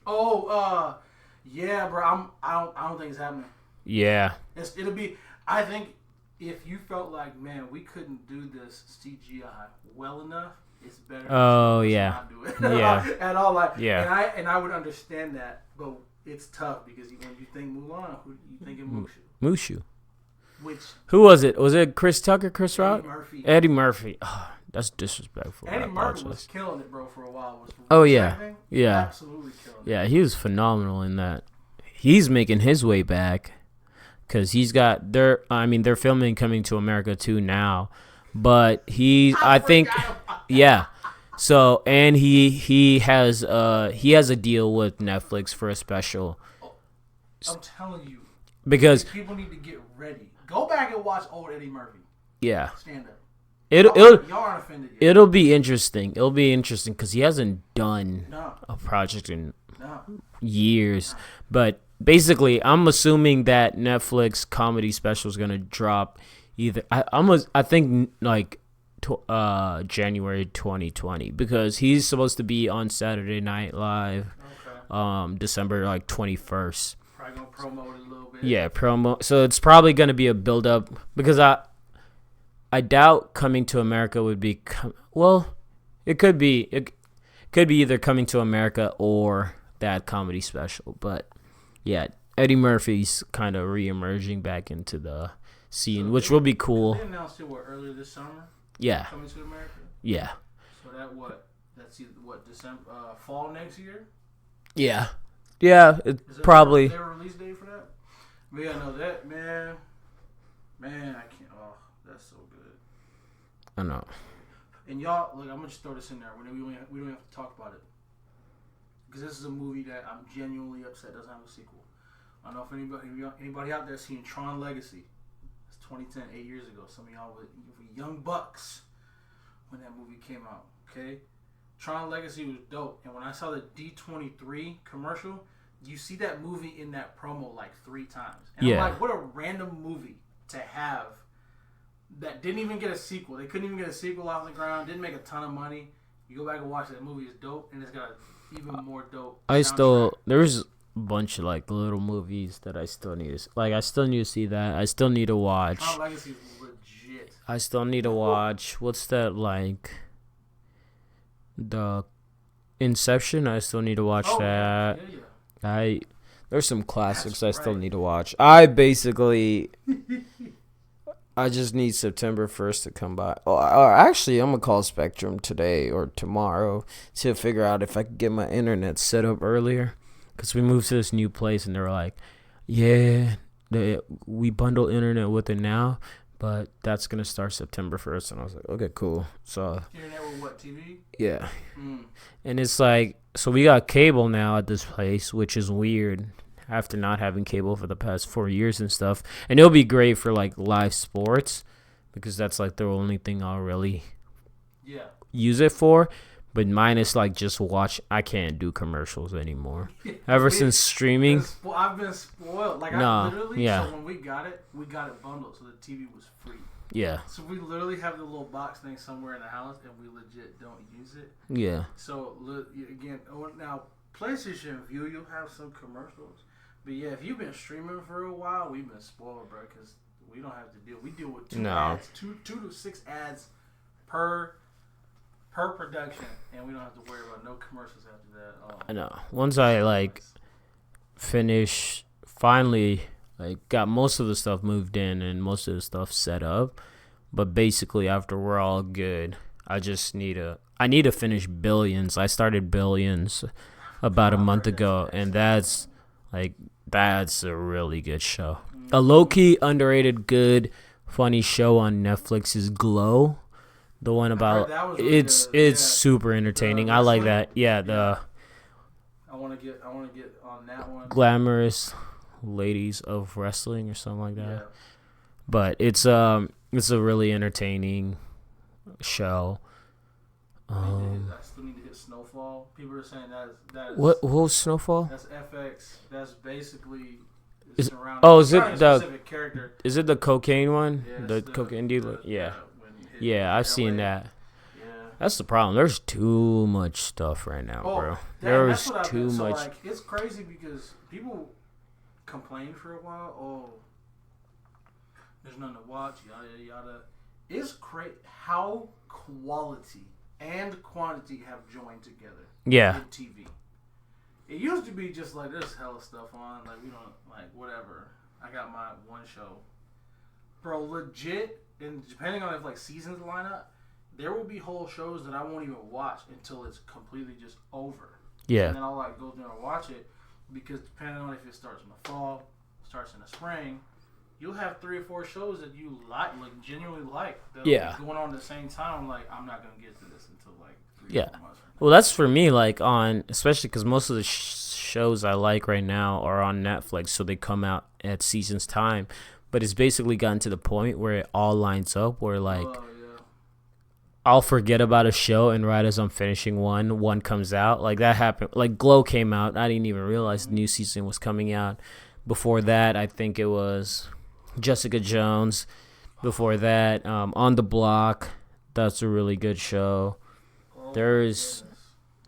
Oh, yeah, bro. I don't think it's happening. Yeah. It'll be. I think if you felt like, man, we couldn't do this CGI well enough, it's better. Oh yeah. Not do it. Yeah. At all, like yeah. And I would understand that, but it's tough because when you think Mulan, who you thinking Mushu? Mushu. Who was it? Was it Chris Tucker, Chris Rock? Eddie Murphy. Oh, that's disrespectful. Eddie Murphy was killing it, bro, for a while. Yeah. Absolutely killing it. Yeah, he was phenomenal in that. He's making his way back because he's got they're filming Coming to America 2 now, but I think yeah. So and he has a deal with Netflix for a special. I'm telling you, because people need to get ready. Go back and watch old Eddie Murphy. Yeah. Stand up. Y'all aren't offended yet. It'll be interesting. It'll be interesting because he hasn't done a project in years. But basically, I'm assuming that Netflix comedy special is gonna drop either. I think like January 2020 because he's supposed to be on Saturday Night Live. December like 21st. Probably gonna promote it a little bit. Yeah, promo. So it's probably gonna be a build up because I doubt Coming to America would be well. It could be either Coming to America or that comedy special. But yeah, Eddie Murphy's kind of re-emerging back into the scene, so which will be cool. They announced it earlier this summer. Yeah. Coming to America. Yeah. So that's either December, fall next year. Yeah. Yeah. It's probably. Is there a release date for that? But yeah, no, that man, I can't. Oh, that's so good. I know. And y'all, look, I'm gonna just throw this in there. We don't have to talk about it because this is a movie that I'm genuinely upset doesn't have a sequel. I don't know if anybody out there seen Tron Legacy. It's 2010, 8 years ago. Some of y'all were young bucks when that movie came out. Okay, Tron Legacy was dope. And when I saw the D23 commercial, you see that movie in that promo like 3 times. And I'm like, what a random movie to have that didn't even get a sequel. They couldn't even get a sequel off the ground. Didn't make a ton of money. You go back and watch that movie. It's dope, and it's got an even more dope soundtrack. There's a bunch of like little movies that I still need to I still need to see that. I still need to watch. Tron Legacy is legit. I still need to watch. What's that like? The Inception. I still need to watch that. Yeah. There's some classics I still need to watch. I just need September 1st to come by. Or actually, I'm going to call Spectrum today or tomorrow to figure out if I can get my internet set up earlier. Because we moved to this new place and they were like, yeah, we bundle internet with it now, but that's going to start September 1st. And I was like, okay, cool. So Internet with what, TV? Yeah. And it's like, so we got cable now at this place, which is weird after not having cable for the past 4 years and stuff. And it'll be great for like live sports because that's like the only thing I'll really use it for. But mine is like just watch. I can't do commercials anymore. Ever since streaming. I've been spoiled. Like I literally, so when we got it bundled. So the TV was free. Yeah. So we literally have the little box thing somewhere in the house and we legit don't use it. Yeah. So again, now PlayStation View, you'll have some commercials. But yeah, if you've been streaming for a while, we've been spoiled, bro, because we don't have to deal. We deal with two to 6 ads per production, and we don't have to worry about no commercials after that. I know. Once I like finally got most of the stuff moved in and most of the stuff set up, but basically after we're all good, I need to finish Billions. I started Billions about a month ago, and that's a really good show. A low-key, underrated, good, funny show on Netflix is Glow. The one about really it's super entertaining. I like that. Yeah, I want to get on that one. Glamorous Ladies of Wrestling or something like that. Yeah. But it's a really entertaining show. I still need to hit Snowfall. People are saying that is what was Snowfall? That's FX. That's basically is it specific character? Is it the cocaine one? Yeah, the cocaine dealer? Yeah. Yeah, I've seen that. Yeah. That's the problem. There's too much stuff right now, bro. There's too much. So, it's crazy because people complained for a while. Oh, there's nothing to watch. Yada yada. It's crazy how quality and quantity have joined together. Yeah. In TV. It used to be just like there's hella stuff on. Like we don't whatever. I got my one show, bro. Legit. And depending on if seasons line up, there will be whole shows that I won't even watch until it's completely just over. Yeah. And then I'll go through and watch it because depending on if it starts in the fall, starts in the spring, you'll have 3 or 4 shows that you genuinely like. That going on at the same time. I'm not gonna get to this until 3 or 4 months. Well, that's for me. Especially because most of the shows I like right now are on Netflix, so they come out at season's time. But it's basically gotten to the point where it all lines up where I'll forget about a show and right as I'm finishing one comes out. That happened. Glow came out. I didn't even realize the new season was coming out. Before that, I think it was Jessica Jones. Before that, On the Block. That's a really good show. There's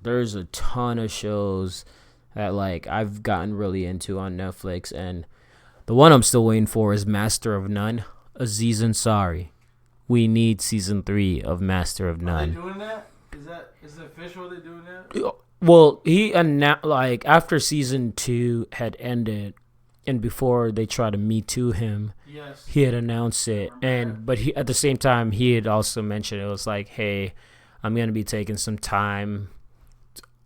a ton of shows that like I've gotten really into on Netflix, and the one I'm still waiting for is Master of None. Aziz Ansari. We need season 3 of Master of None. Are they doing that? Is it official? Are they doing that? Well, he announced like after season 2 had ended, and before they tried to Me Too him, yes, he had announced it, but he at the same time he had also mentioned it was like, hey, I'm gonna be taking some time,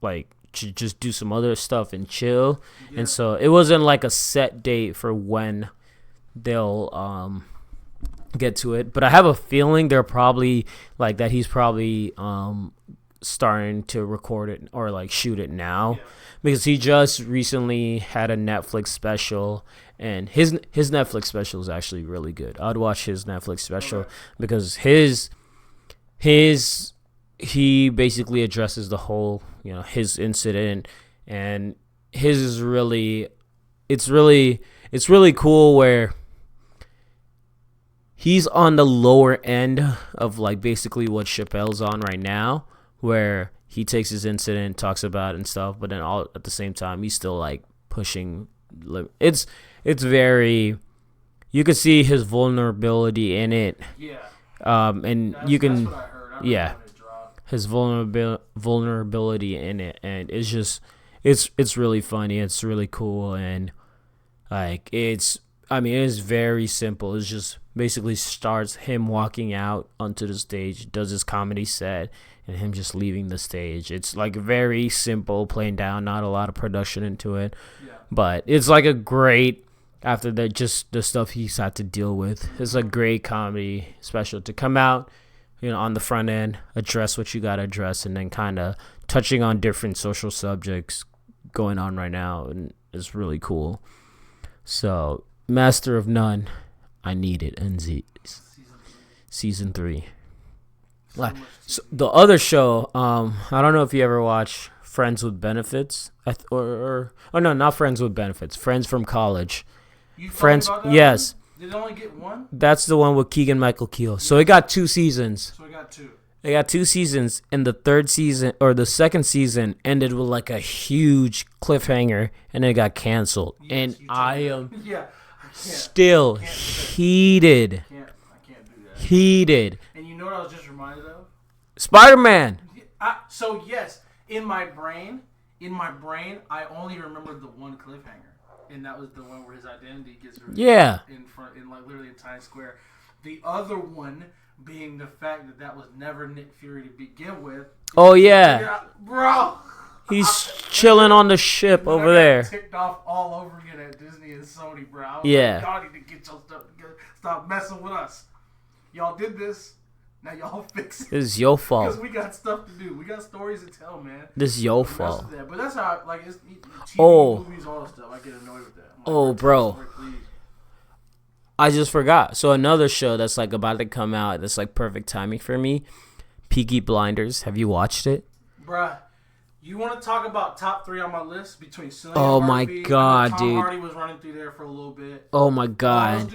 like to just do some other stuff and chill, and so it wasn't like a set date for when they'll get to it, but I have a feeling they're probably like that. He's probably starting to record it or like shoot it now because he just recently had a Netflix special, and his Netflix special is actually really good. I'd watch his Netflix special because he basically addresses the whole his incident, and his is really it's really cool where he's on the lower end of like basically what Chappelle's on right now, where he takes his incident, talks about it and stuff, but then all at the same time he's still like pushing. It's very, you could see his vulnerability in it. Yeah. And you can, that's what I heard. His vulnerability in it, and it's just it's really funny. It's really cool, and like it's very simple. It's just basically starts him walking out onto the stage, does his comedy set, and him just leaving the stage. It's like very simple, plain down, not a lot of production into it. Yeah. But it's like a great, after that, just the stuff he's had to deal with. It's a great comedy special to come out, on the front end, address what you got to address, and then kind of touching on different social subjects going on right now, and it's really cool. So, Master of None, I need it. And season 3. So the other show, I don't know if you ever watch Friends with Benefits, or no, not Friends with Benefits. Friends from College. You Friends, about that yes. One? Did it only get one? That's the one with Keegan-Michael Key. Yeah. So it got 2 seasons. So it got 2. They got 2 seasons, and the third season or the second season ended with like a huge cliffhanger, and it got canceled. Yes, and I am still heated. I can't do that. Heated. And you know what I was just reminded of? Spider-Man. So yes, in my brain, I only remembered the one cliffhanger. And that was the one where his identity gets revealed in front, in like literally in Times Square. The other one being the fact that was never Nick Fury to begin with. Oh yeah, bro. He's chilling on the ship over there. Ticked off all over again at Disney and Sony, bro. I was like, y'all need to get your stuff together. Stop messing with us. Y'all did this. Now y'all fix it. This is your fault. Because we got stuff to do. We got stories to tell, man. This is your fault. That. But that's how, like, it's TV, movies, all that stuff. I get annoyed with that. Like, bro. I just forgot. So another show that's, like, about to come out that's, like, perfect timing for me, Peaky Blinders. Have you watched it? Bruh. You want to talk about top 3 on my list between Cillian Murphy, my God, Tom dude. Hardy was running through there for a little bit. Oh, my God.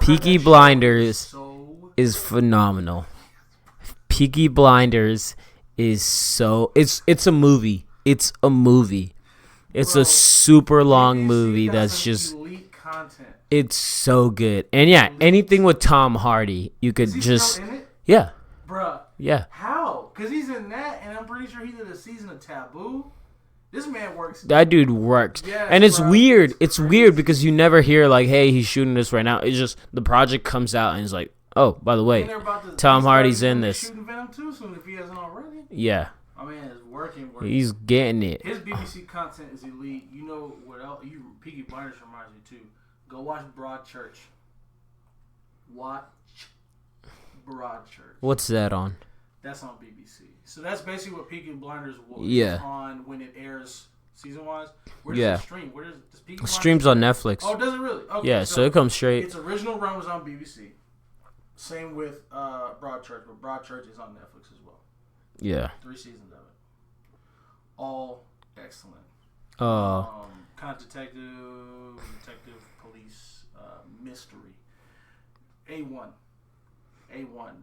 Peaky Blinders is phenomenal. Peaky Blinders is so it's a movie. It's a movie. It's a super long movie that's just elite content. It's so good. And yeah, anything with Tom Hardy, you could just in it? Yeah. Bruh. Yeah. How? Because he's in that, and I'm pretty sure he did a season of Taboo. This man works. That dude works. Yes, and it's weird. It's weird because you never hear like, hey, he's shooting this right now. It's just the project comes out and it's like, oh, by the way, Tom Hardy's in this. Shooting Venom 2 soon if he hasn't already. Yeah. My man is working. He's getting it. His BBC content is elite. You know what else? Peaky Blinders reminds me too. Go watch Broadchurch. Watch Broadchurch. What's that on? That's on BBC. So that's basically what Peaky Blinders was on when it airs season-wise. Where does it stream? Where does Peaky Blinders streams on Netflix. Oh, does it really? Okay, yeah, so it comes straight. Its original run was on BBC. Same with Broadchurch, but Broadchurch is on Netflix as well. Yeah. 3 seasons of it. All excellent. Kind of detective, police, mystery. A1.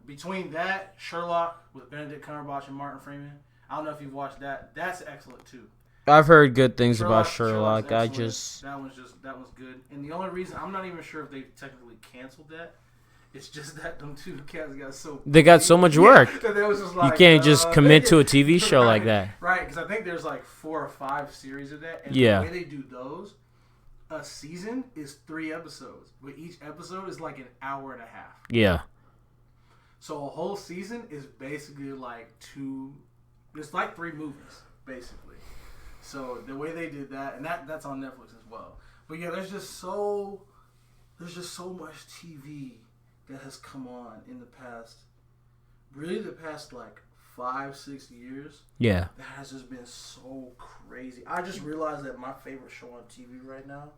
Between that, Sherlock with Benedict Cumberbatch and Martin Freeman. I don't know if you've watched that. That's excellent too. I've heard good things about Sherlock's Sherlock. that one's good. And the only reason I'm not even sure if they technically canceled that. It's just that them two cats got so they got so much work. That was just You can't just commit to a TV show right, like that. Right, because I think there's like 4 or 5 series of that. And yeah. the way they do those, a season is 3 episodes. But each episode is like an hour and a half. Yeah. So a whole season is basically like 2... It's like 3 movies, basically. So the way they did that, and that's on Netflix as well. But yeah, there's just so much TV that has come on in the past like 5-6 years. Yeah. That has just been so crazy. I just realized that my favorite show on TV right now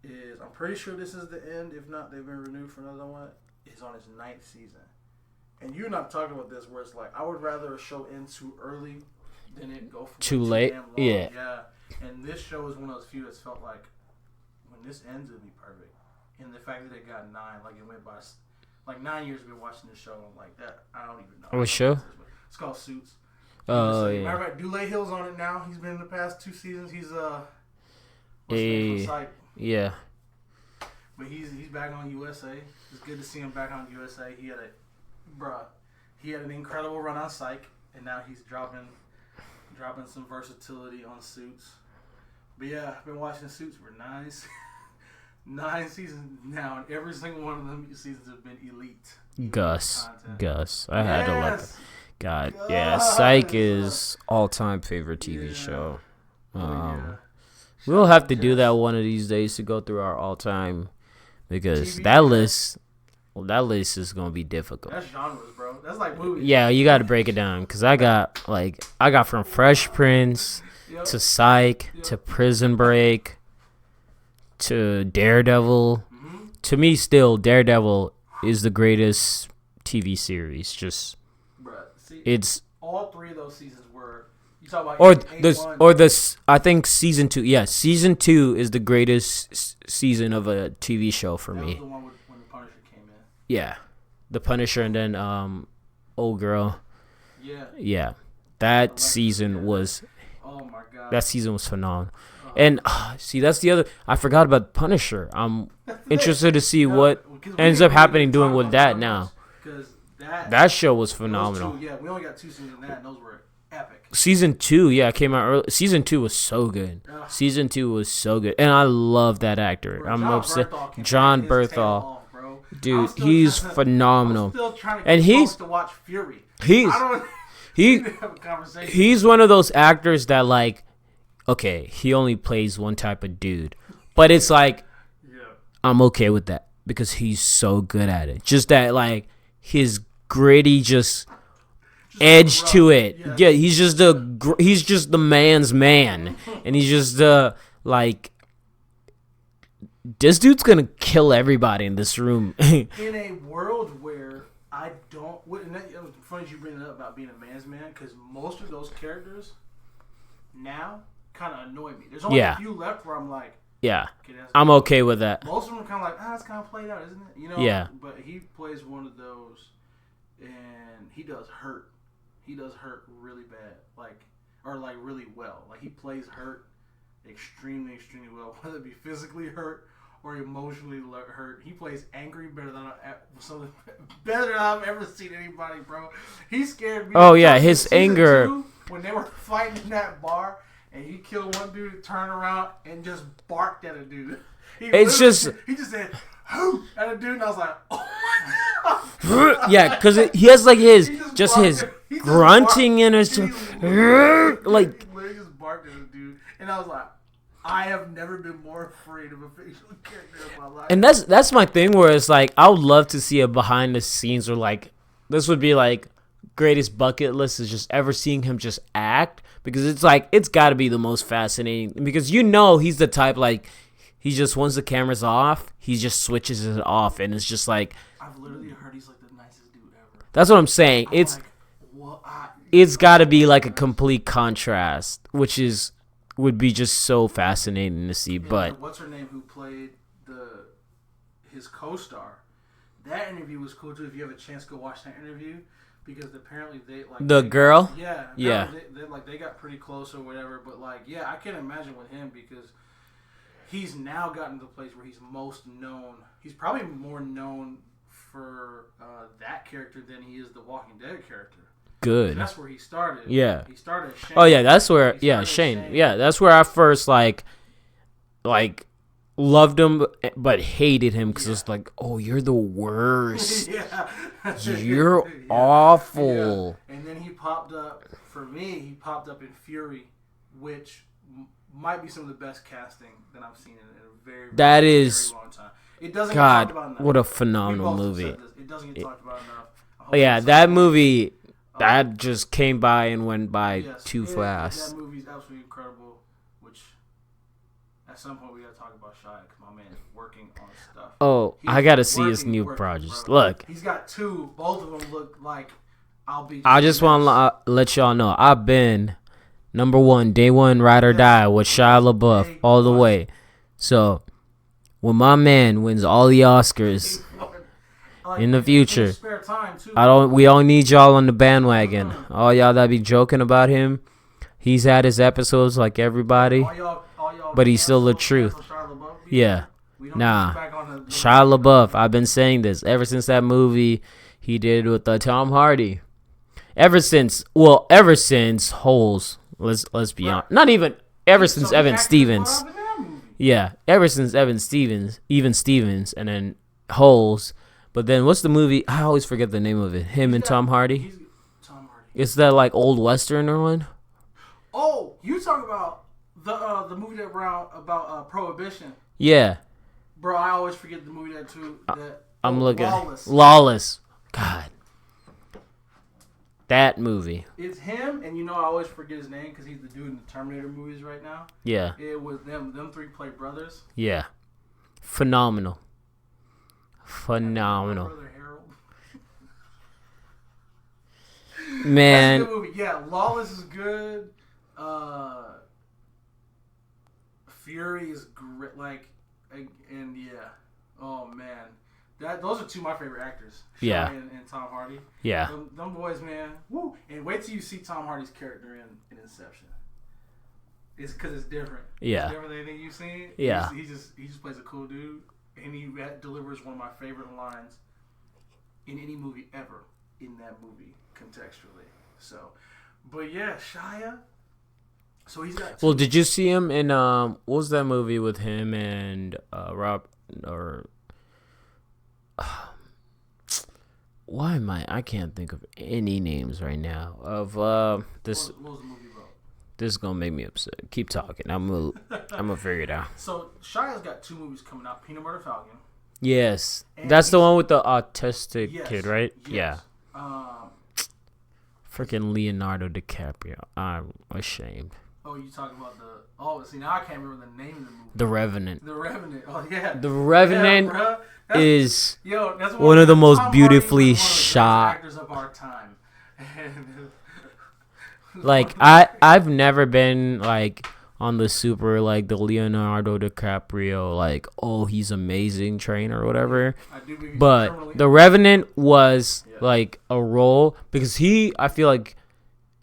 is, I'm pretty sure this is the end, if not they've been renewed for another one, is on its 9th season. And you and I talking about this where it's like, I would rather a show end too early than it go for too late. damn long. Yeah. Yeah. And this show is one of those few that's felt like, when this ends, it'll be perfect. And the fact that it got 9, like it went by, like 9 years we've been watching this show. I'm like, that, I don't even know. What show? It's called Suits. Oh, yeah. Matter of fact, Dulé Hill's on it now. He's been in the past 2 seasons. He's, what's hey. his name from Psych? Yeah. But he's back on USA. It's good to see him back on USA. He had an incredible run on Psych, and now he's dropping some versatility on Suits. But yeah, I've been watching Suits for 9 seasons now, and every single one of them seasons have been elite. Gus. I had to let them. God, Gus. Yeah, Psych is all-time favorite TV show. We'll have to do that one of these days to go through our all-time, because that list is gonna be difficult. That's genres, bro. That's like movies. Yeah, you got to break it down, because I got from Fresh Prince to Psych to Prison Break to Daredevil. Mm-hmm. To me, still Daredevil is the greatest TV series. Just it's all 3 of those seasons were. You talk about I think season 2. Yeah, season 2 is the greatest season of a TV show for me. That was the one when the Punisher came in. Yeah, the Punisher, and then Old Girl. Yeah. Yeah, that season was. Oh my god. That season was phenomenal. And see, that's the other. I forgot about Punisher. I'm interested to see what ends up happening doing with that now. That show was phenomenal. Yeah, we only got 2 seasons of that, and those were epic. Season 2, yeah, came out early. Season 2 was so good. Season 2 was so good, and I love that actor. Bro, I'm upset. John Berthal, dude, he's phenomenal. I'm still trying to and to watch Fury. He's one of those actors that, like, okay, he only plays one type of dude, but it's like, I'm okay with that because he's so good at it. Just that, like, his gritty, just edge to it. Yeah, he's just the man's man, and he's just like, this dude's gonna kill everybody in this room. In a world where I don't, and it's funny you bring it up about being a man's man, because most of those characters now kind of annoy me. There's only a few left where I'm like, yeah, okay, I'm okay with that. Most of them are kind of like, that's kind of played out, isn't it? You know? Yeah. But he plays one of those, and he does hurt. He does hurt really bad, like really well. Like, he plays hurt extremely, extremely well, whether it be physically hurt or emotionally hurt. He plays angry better than I've ever seen anybody, bro. He scared me. Oh yeah, his anger. When they were fighting in that bar, and he killed one dude and turned around and just barked at a dude. He just said, "Who?" at a dude, and I was like, "Oh my god!" Yeah, because he has like his grunting and his like. He literally just barked at a dude, and I was like, I have never been more afraid of a fictional character in my life. And that's my thing, where it's like, I would love to see a behind the scenes, or like, this would be like greatest bucket list, is just ever seeing him just act, because it's like, it's got to be the most fascinating, because he's the type, like, he just, once the camera's off, he just switches it off, and it's just like, I've literally heard he's like the nicest dude ever. That's what I'm saying. It's got to be like a complete contrast, which would be just so fascinating to see. And but what's her name who played his co-star? That interview was cool too. If you have a chance, go watch that interview, because apparently they like the girl. Yeah. They got pretty close or whatever. But like, yeah, I can't imagine with him because he's now gotten to the place where he's most known. He's probably more known for that character than he is the Walking Dead character. Good. That's where he started. Yeah. He started as Shane. Oh yeah, that's where. Yeah, Shane. Yeah, that's where I first like loved him, but hated him because it's like, oh, you're the worst. You're awful. Yeah. And then he popped up for me. He popped up in Fury, which might be some of the best casting that I've seen in a very, very long time. It doesn't get talked about enough. What a phenomenal movie! It doesn't get talked about enough. Yeah, that movie that just came by and went by too fast. That movie's absolutely incredible. Which at some point we gotta talk about Shia because my man is working on stuff. Oh, I gotta see his new projects. Look, he's got two. Both of them look like I just want to let y'all know I've been number one, day one, ride or die with Shia LaBeouf all the way. So when my man wins all the Oscars in the future, we all need y'all on the bandwagon. All y'all that be joking about him, he's had his episodes like everybody, but he's still the truth. Yeah. Nah. Shia LaBeouf, I've been saying this ever since that movie he did with Tom Hardy. Ever since Holes, let's be honest. Not even ever since Evan Stevens. Yeah, ever since Evan Stevens, and then Holes. But then what's the movie? I always forget the name of it. Tom Hardy. It's that like old westerner one. Oh, you talking about the movie that about Prohibition? Yeah. Bro, I always forget the movie that too. I'm looking. Lawless. God. That movie. It's him, and I always forget his name because he's the dude in the Terminator movies right now. Yeah. It was them. Them three play brothers. Yeah. Phenomenal. Man. That's a good movie. Yeah, Lawless is good. Fury is great. Oh man. Those are two of my favorite actors. Shia and Tom Hardy. Yeah. Them boys, man. Woo. And wait till you see Tom Hardy's character in Inception. It's because it's different. Yeah. It's different than anything you've seen. Yeah. He just plays a cool dude. And he delivers one of my favorite lines in any movie ever in that movie, contextually. So, but yeah, Shia. So he's got. Well, did you see him in what was that movie with him and Rob or? Why am I can't think of any names right now of this. What was the movie about? This is gonna make me upset. Keep talking. I'm gonna figure it out. So Shia's got two movies coming out: Peanut Butter Falcon. Yes, and that's the one with the autistic kid, right? Yes. Yeah. Freaking Leonardo DiCaprio. I'm ashamed. Oh, you talking about the? Oh, see now I can't remember the name of the movie. The Revenant. The Revenant. Oh yeah. The Revenant is that's one of the most beautifully shot actors of our time. Like I've never been like on the super like the Leonardo DiCaprio like he's amazing train or whatever. But The Revenant was like a role because I feel like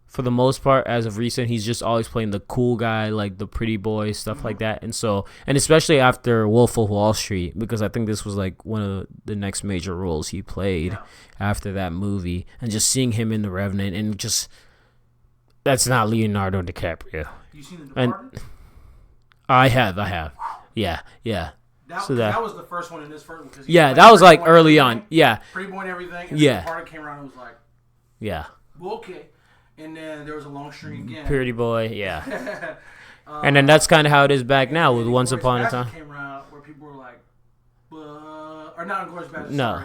for the most part as of recent he's just always playing the cool guy like the pretty boy stuff like that, and especially after Wolf of Wall Street, because I think this was like one of the next major roles he played after that movie, and just seeing him in The Revenant and just that's not Leonardo DiCaprio. You seen The Departed? And I have. Yeah. That was the first one in this first. That was like early on. Yeah. Pretty Boy and everything. And The Departed came around and was like, well, okay. And then there was a long string again. Pretty Boy, yeah. And then that's kind of how it is back now with Once Upon a Time. Came around where people were like, or not Inglourious Basterds. No.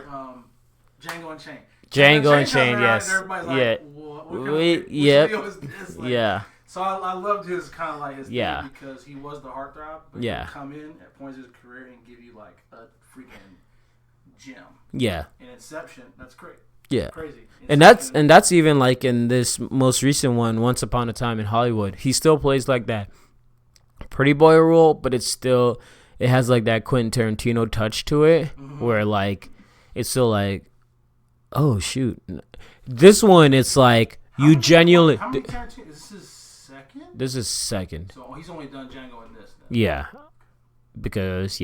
Sorry, Django Unchained. Django Unchained, yes. Everybody's like, what kind of video is this? Like, yeah. So I loved his kind of like his thing because he was the heartthrob, but he would come in at points of his career and give you like a freaking gem. Yeah. In Inception, that's great. Yeah. Crazy. And that's even like in this most recent one, Once Upon a Time in Hollywood. He still plays like that pretty boy role, but it has like that Quentin Tarantino touch to it, where like it's still like Oh shoot, this one it's like you genuinely. How many Tarantino? Is this his second? This is second. So he's only done Django in this. Then. Yeah, because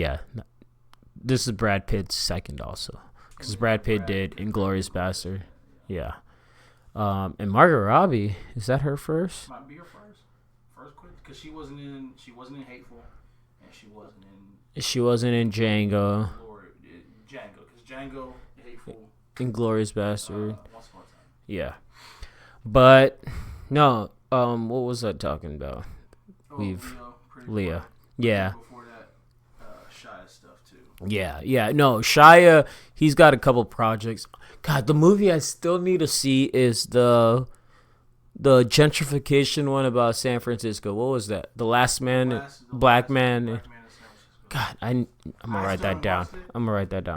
this is Brad Pitt's second also, because Brad Pitt did Inglourious Bastard. Yeah, and Margot Robbie, is that her first? Might be her first quick, because she wasn't in Hateful, and she wasn't in Django. Django, because Django, Hateful, Inglourious Bastard. Once Upon a Time. Yeah, but no. What was I talking about? Leah. Yeah. Before that, Shia stuff too. Yeah. No, Shia. He's got a couple projects. God, the movie I still need to see is the gentrification one about San Francisco. What was that? The Last Man, Black Man. God, I'm gonna write that down.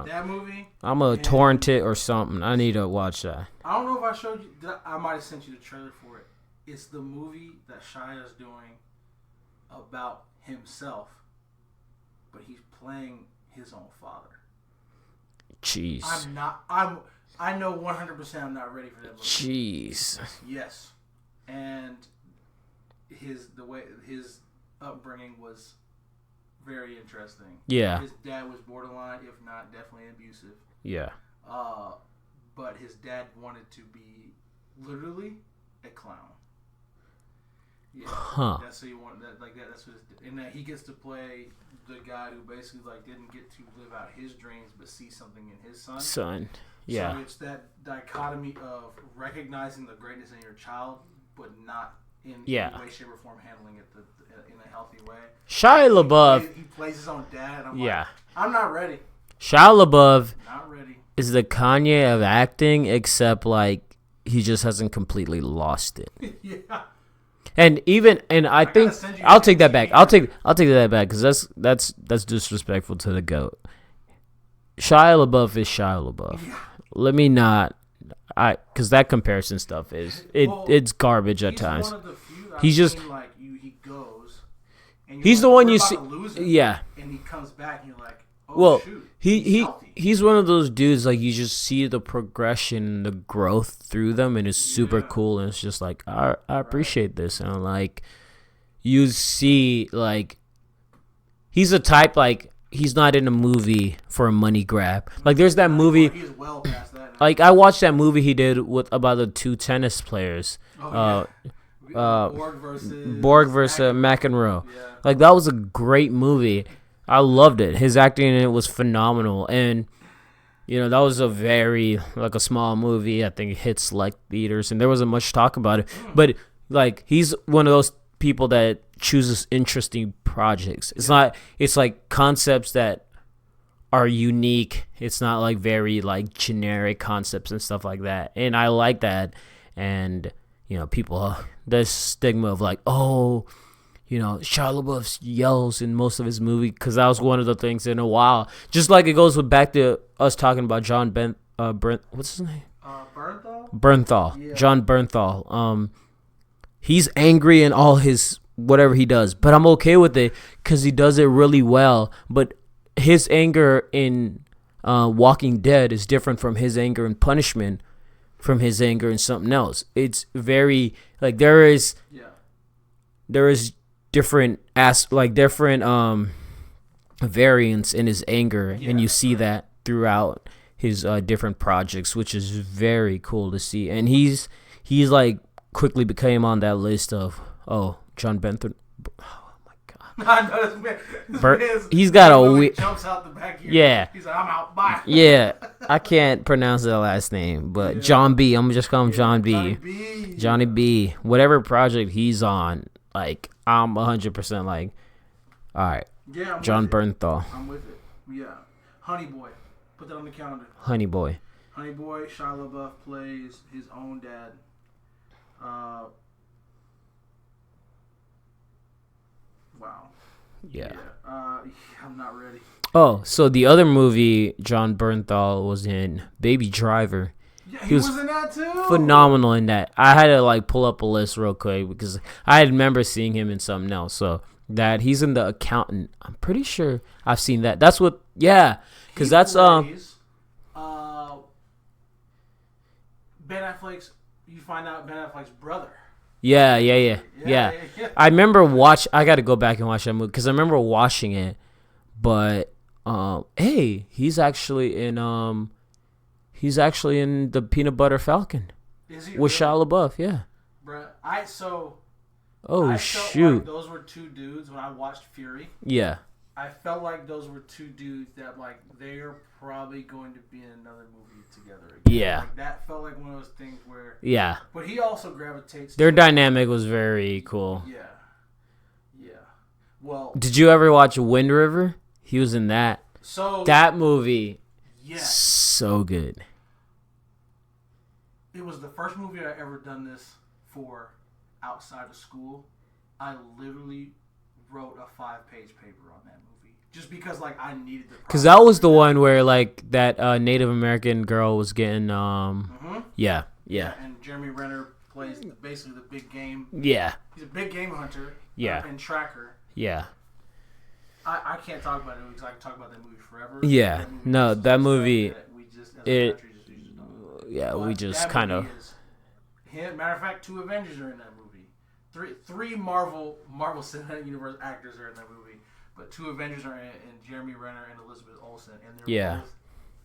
That movie. I'm gonna torrent it or something. I need to watch that. I don't know if I showed you. I might have sent you the trailer for it. It's the movie that Shia's doing about himself, but he's playing his own father. Jeez. I know 100% I'm not ready for that movie. Jeez. Yes, and his upbringing was very interesting. Yeah. His dad was borderline, if not definitely abusive. Yeah. But his dad wanted to be literally a clown. Yeah. Huh. That's what he wanted. That's what. And that he gets to play the guy who basically didn't get to live out his dreams, but see something in his son. Yeah. So it's that dichotomy of recognizing the greatness in your child, but not in any way, shape, or form handling it in a healthy way. Shia LaBeouf. He plays his own dad. And I'm like, I'm not ready. Shia LaBeouf not ready. Is the Kanye of acting, except he just hasn't completely lost it. Yeah. And I think I'll take that back. I'll take that back because that's disrespectful to the GOAT. Shia LaBeouf is Shia LaBeouf. Yeah. Let me not, because that comparison stuff it's garbage at times. One of the few he's just he goes. And he's the one you see. Yeah. And he comes back and you're like, oh shoot. He's one of those dudes you just see the progression, the growth through them, and it's super cool. And it's just I appreciate this, and you see he's a type he's not in a movie for a money grab. There's that movie. He's well past that. I watched that movie he did about the two tennis players. Borg versus McEnroe. Yeah. That was a great movie. I loved it. His acting in it was phenomenal, and that was a very a small movie. I think it hit select theaters, and there wasn't much talk about it. But he's one of those people that chooses interesting projects. It's not. It's concepts that are unique. It's not very generic concepts and stuff like that. And I like that. And people the stigma of Shia LaBeouf yells in most of his movie, because that was one of the things in a while. Just it goes back to us talking about John what's his name? Bernthal. Yeah. John Bernthal. He's angry in all his whatever he does, but I'm okay with it because he does it really well. But his anger in Walking Dead is different from his anger in Punishment, from his anger in something else. It's very there is different different variants in his anger, and you see that throughout his different projects, which is very cool to see. And he's quickly became on that list of John Bentham. Oh my god! He's got a jumps out the back here. Yeah. He's like, I'm out. Bye. Yeah, I can't pronounce that last name, but John B. I'm gonna just call him John B. Johnny B. Whatever project he's on, I'm 100% all right. Yeah, John Bernthal. I'm with it. Yeah, Honey Boy. Put that on the calendar. Honey Boy. Shia LaBeouf plays his own dad. Wow. Yeah. I'm not ready. Oh, so the other movie John Bernthal was in, Baby Driver. Yeah, he was in that too. Phenomenal in that. I had to pull up a list real quick because I remember seeing him in something else. So that he's in The Accountant. I'm pretty sure I've seen that. That's what. Yeah, because that's Ben Affleck's. You find out Ben Affleck's brother. Yeah. I remember I got to go back and watch that movie because I remember watching it, but hey, he's actually in the Peanut Butter Falcon. Is he with really? Shia LaBeouf? Yeah. Bruh, Oh I shoot! felt like those were two dudes when I watched Fury. Yeah. I felt like those were two dudes that like they're probably going to be in another movie together again. Yeah. Like, that felt like one of those things where. Yeah. But he also gravitates. Their dynamic was very cool. Yeah. Yeah. Well. Did you ever watch Wind River? He was in that. So that movie. Yes. So good. It was the first movie I ever done this for outside of school. I literally wrote a 5-page paper on that movie just because like I needed the. Because that was the one where like that Native American girl was getting yeah. And Jeremy Renner plays basically the big game. Yeah. He's a big game hunter. Yeah. And tracker. Yeah. I can't talk about it because I can talk about that movie forever. Yeah. That movie. We just as it. a country just don't. Yeah, But we just kind of. Matter of fact, 2 Avengers are in that movie. Three Marvel Cinematic Universe actors are in that movie, but 2 Avengers are in, and Jeremy Renner and Elizabeth Olsen, and they're both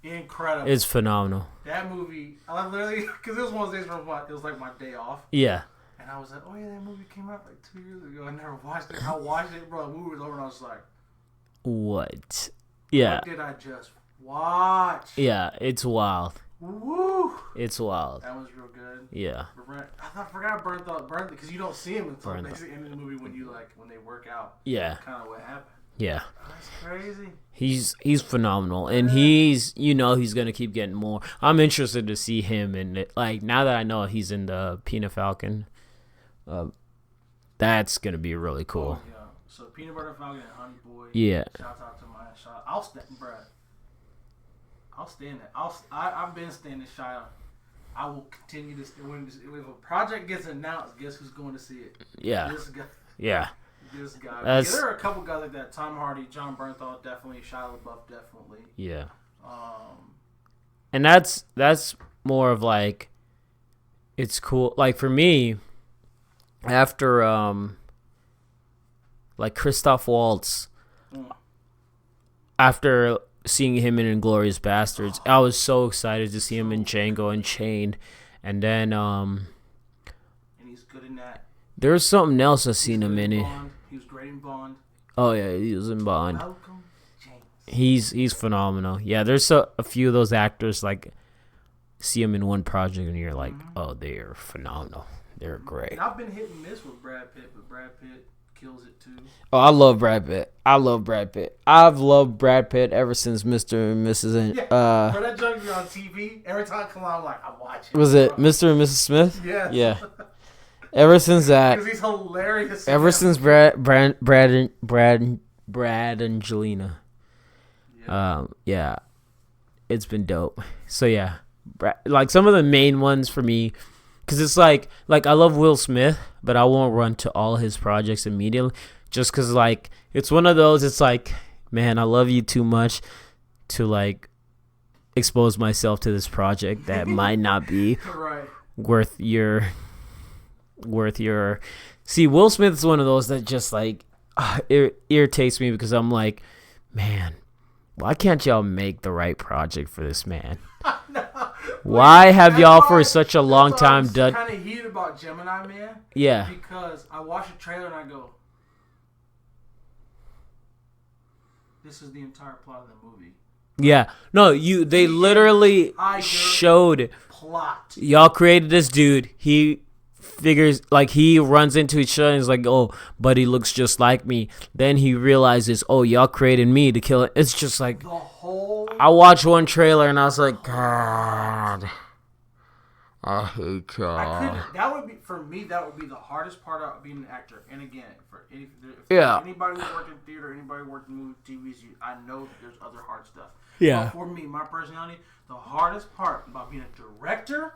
incredible. It's phenomenal. That movie, I literally, because it was one of those days where it was like my day off. Yeah. And I was like, oh yeah, that movie came out like 2 years ago. I never watched it. I watched it, bro. The movie was over, and I was like, what? Yeah. What did I just watch? Yeah, it's wild. Woo! It's wild. That was real good. Yeah. I forgot Bernthal because you don't see him until basically the end of the movie when they work out. Yeah. Kind of what happened. Yeah. That's crazy. He's phenomenal, and he's gonna keep getting more. I'm interested to see him in it. Like now that I know he's in the Peanut Falcon, that's gonna be really cool. Oh, yeah. So Peanut Butter Falcon and Honey Boy. Yeah. Shout out to my shot. I'll stand it. I've been standing shy. I will continue to when if a project gets announced, guess who's going to see it? Yeah. This guy. Yeah. This guy. There are a couple guys like that. Tom Hardy, John Bernthal, definitely. Shia LaBeouf, definitely. Yeah. And that's more of like, it's cool. Like for me, after like Christoph Waltz, after seeing him in Inglourious Bastards, I was so excited to see him in Django Unchained, and then and he's good in that. There's something else I seen him in it. He was great in Bond. Oh yeah, he was in Bond. Malcolm James. He's phenomenal. Yeah, there's a few of those actors like see him in one project and you're like, oh, they're phenomenal. They're great. And I've been hit and miss with Brad Pitt, but Brad Pitt kills it too. Oh, I love Brad Pitt. I've loved Brad Pitt ever since Mr. and Mrs. Yeah, but that joke be on TV. Every time I come on, I'm like, I'm watching. Was it Mr. and Mrs. Smith? Yeah. Yeah. Ever since that. Because he's hilarious. Ever since Brad and Jelena. Yeah. It's been dope. So yeah, like some of the main ones for me, because it's like I love Will Smith, but I won't run to all his projects immediately, just because like it's one of those. It's like, man, I love you too much to like expose myself to this project that might not be right. worth your. See, Will Smith is one of those that just like it irritates me because I'm like, man, why can't y'all make the right project for this man? No. Why have y'all for such a long time done? I'm kind of heated about Gemini Man. Yeah. Because I watch a trailer and I go, this is the entire plot of the movie. Yeah. No, they literally showed plot. Y'all created this dude. He figures like he runs into each other and is like, oh, but he looks just like me. Then he realizes, oh, y'all created me to kill it. It's just like the whole. I watched one trailer and I was like, God, I hate y'all. That would be for me. That would be the hardest part of being an actor. And again, for anybody who worked in theater, anybody who worked in movie, TVs, I know that there's other hard stuff. Yeah. But for me, my personality, the hardest part about being a director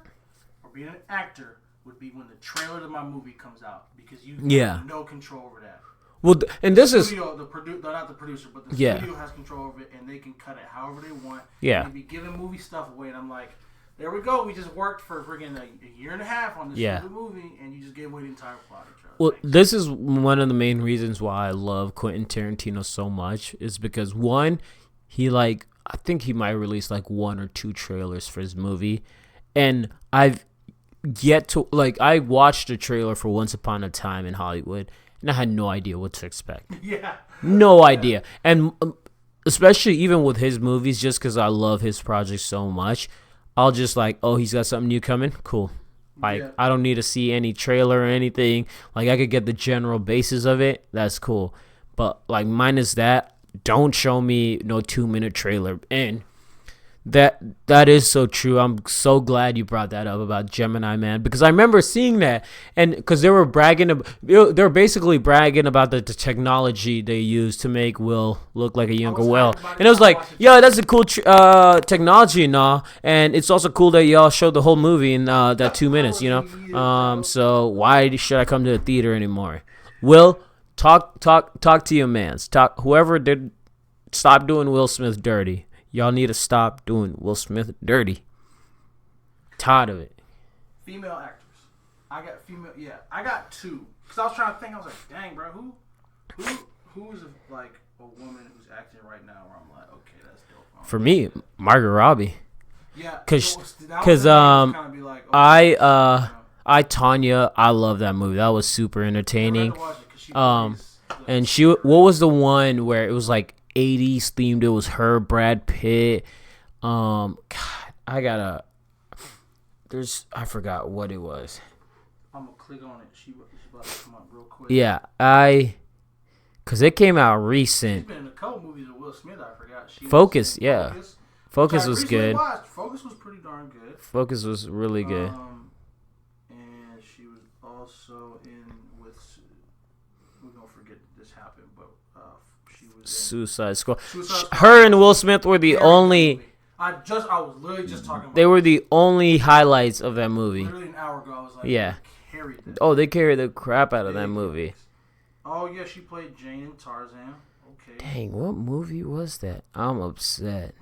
or being an actor would be when the trailer to my movie comes out, because you have no control over that. Well, and this is not the producer, but the studio has control over it, and they can cut it however they want. Yeah, and they be giving movie stuff away, and I'm like, There we go. We just worked for freaking a year and a half on this stupid movie, and you just gave away the entire plot. Well, this is one of the main reasons why I love Quentin Tarantino so much is because one, I think he might release like 1 or 2 trailers for his movie, and I've yet to I watched a trailer for Once Upon a Time in Hollywood, and I had no idea what to expect. Yeah, no idea, and especially even with his movies, just because I love his projects so much, I'll just he's got something new coming, cool. I don't need to see any trailer or anything. Like, I could get the general basis of it. That's cool. But, minus that, don't show me no 2-minute trailer. And that is so true. I'm so glad you brought that up about Gemini Man. Because I remember seeing that. And because they were basically bragging about the technology they used to make Will look like a younger Will. And it was like, yeah, that's a cool technology and all. And it's also cool that y'all showed the whole movie in that 2 minutes, So why should I come to the theater anymore? Will, talk to your mans. Whoever did, stop doing Will Smith dirty. Y'all need to stop doing Will Smith dirty. Tired of it. Female actors. I got 2. Because I was trying to think. I was like, dang, bro, who is a woman who's acting right now where I'm like, okay, that's dope. For me, Margot Robbie. Yeah. Because I Tanya, I love that movie. That was super entertaining. And what was the one where it was 80s themed? It was her, Brad Pitt. God, I forgot what it was. I'm gonna click on it. She's about to come up real quick. Yeah, because it came out recent. She's been in a couple movies with Will Smith. I forgot. Focus, yeah. Focus was good. Focus was pretty darn good. Focus was really good. And she was also in with. We're gonna forget this happened, but she was Suicide Squad. Her and Will Smith were the only. I was literally just talking about. They were the only highlights of that movie. Literally an hour ago, I was like, yeah. They carried that. Oh, they carried the crap out of that movie. Oh yeah, she played Jane in Tarzan. Okay. Dang, what movie was that? I'm upset.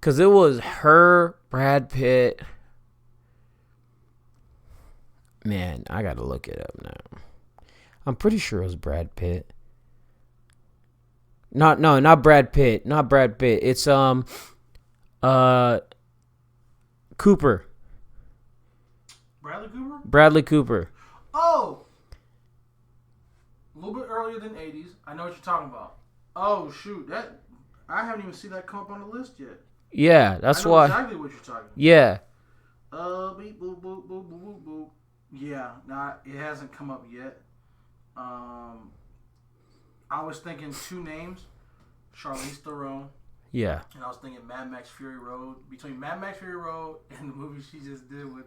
Cause it was her, Brad Pitt. Man, I gotta look it up now. I'm pretty sure it was Brad Pitt. Not Brad Pitt. Not Brad Pitt. It's Cooper. Bradley Cooper? Bradley Cooper. Oh! A little bit earlier than 80s. I know what you're talking about. Oh, shoot. I haven't even seen that come up on the list yet. Yeah, that's why. Exactly what you're talking about. Yeah. Beep, boop, boop, boop, boop, boop, boop. Yeah, it hasn't come up yet. I was thinking 2 names, Charlize Theron. Yeah. And I was thinking Mad Max Fury Road. Between Mad Max Fury Road and the movie she just did with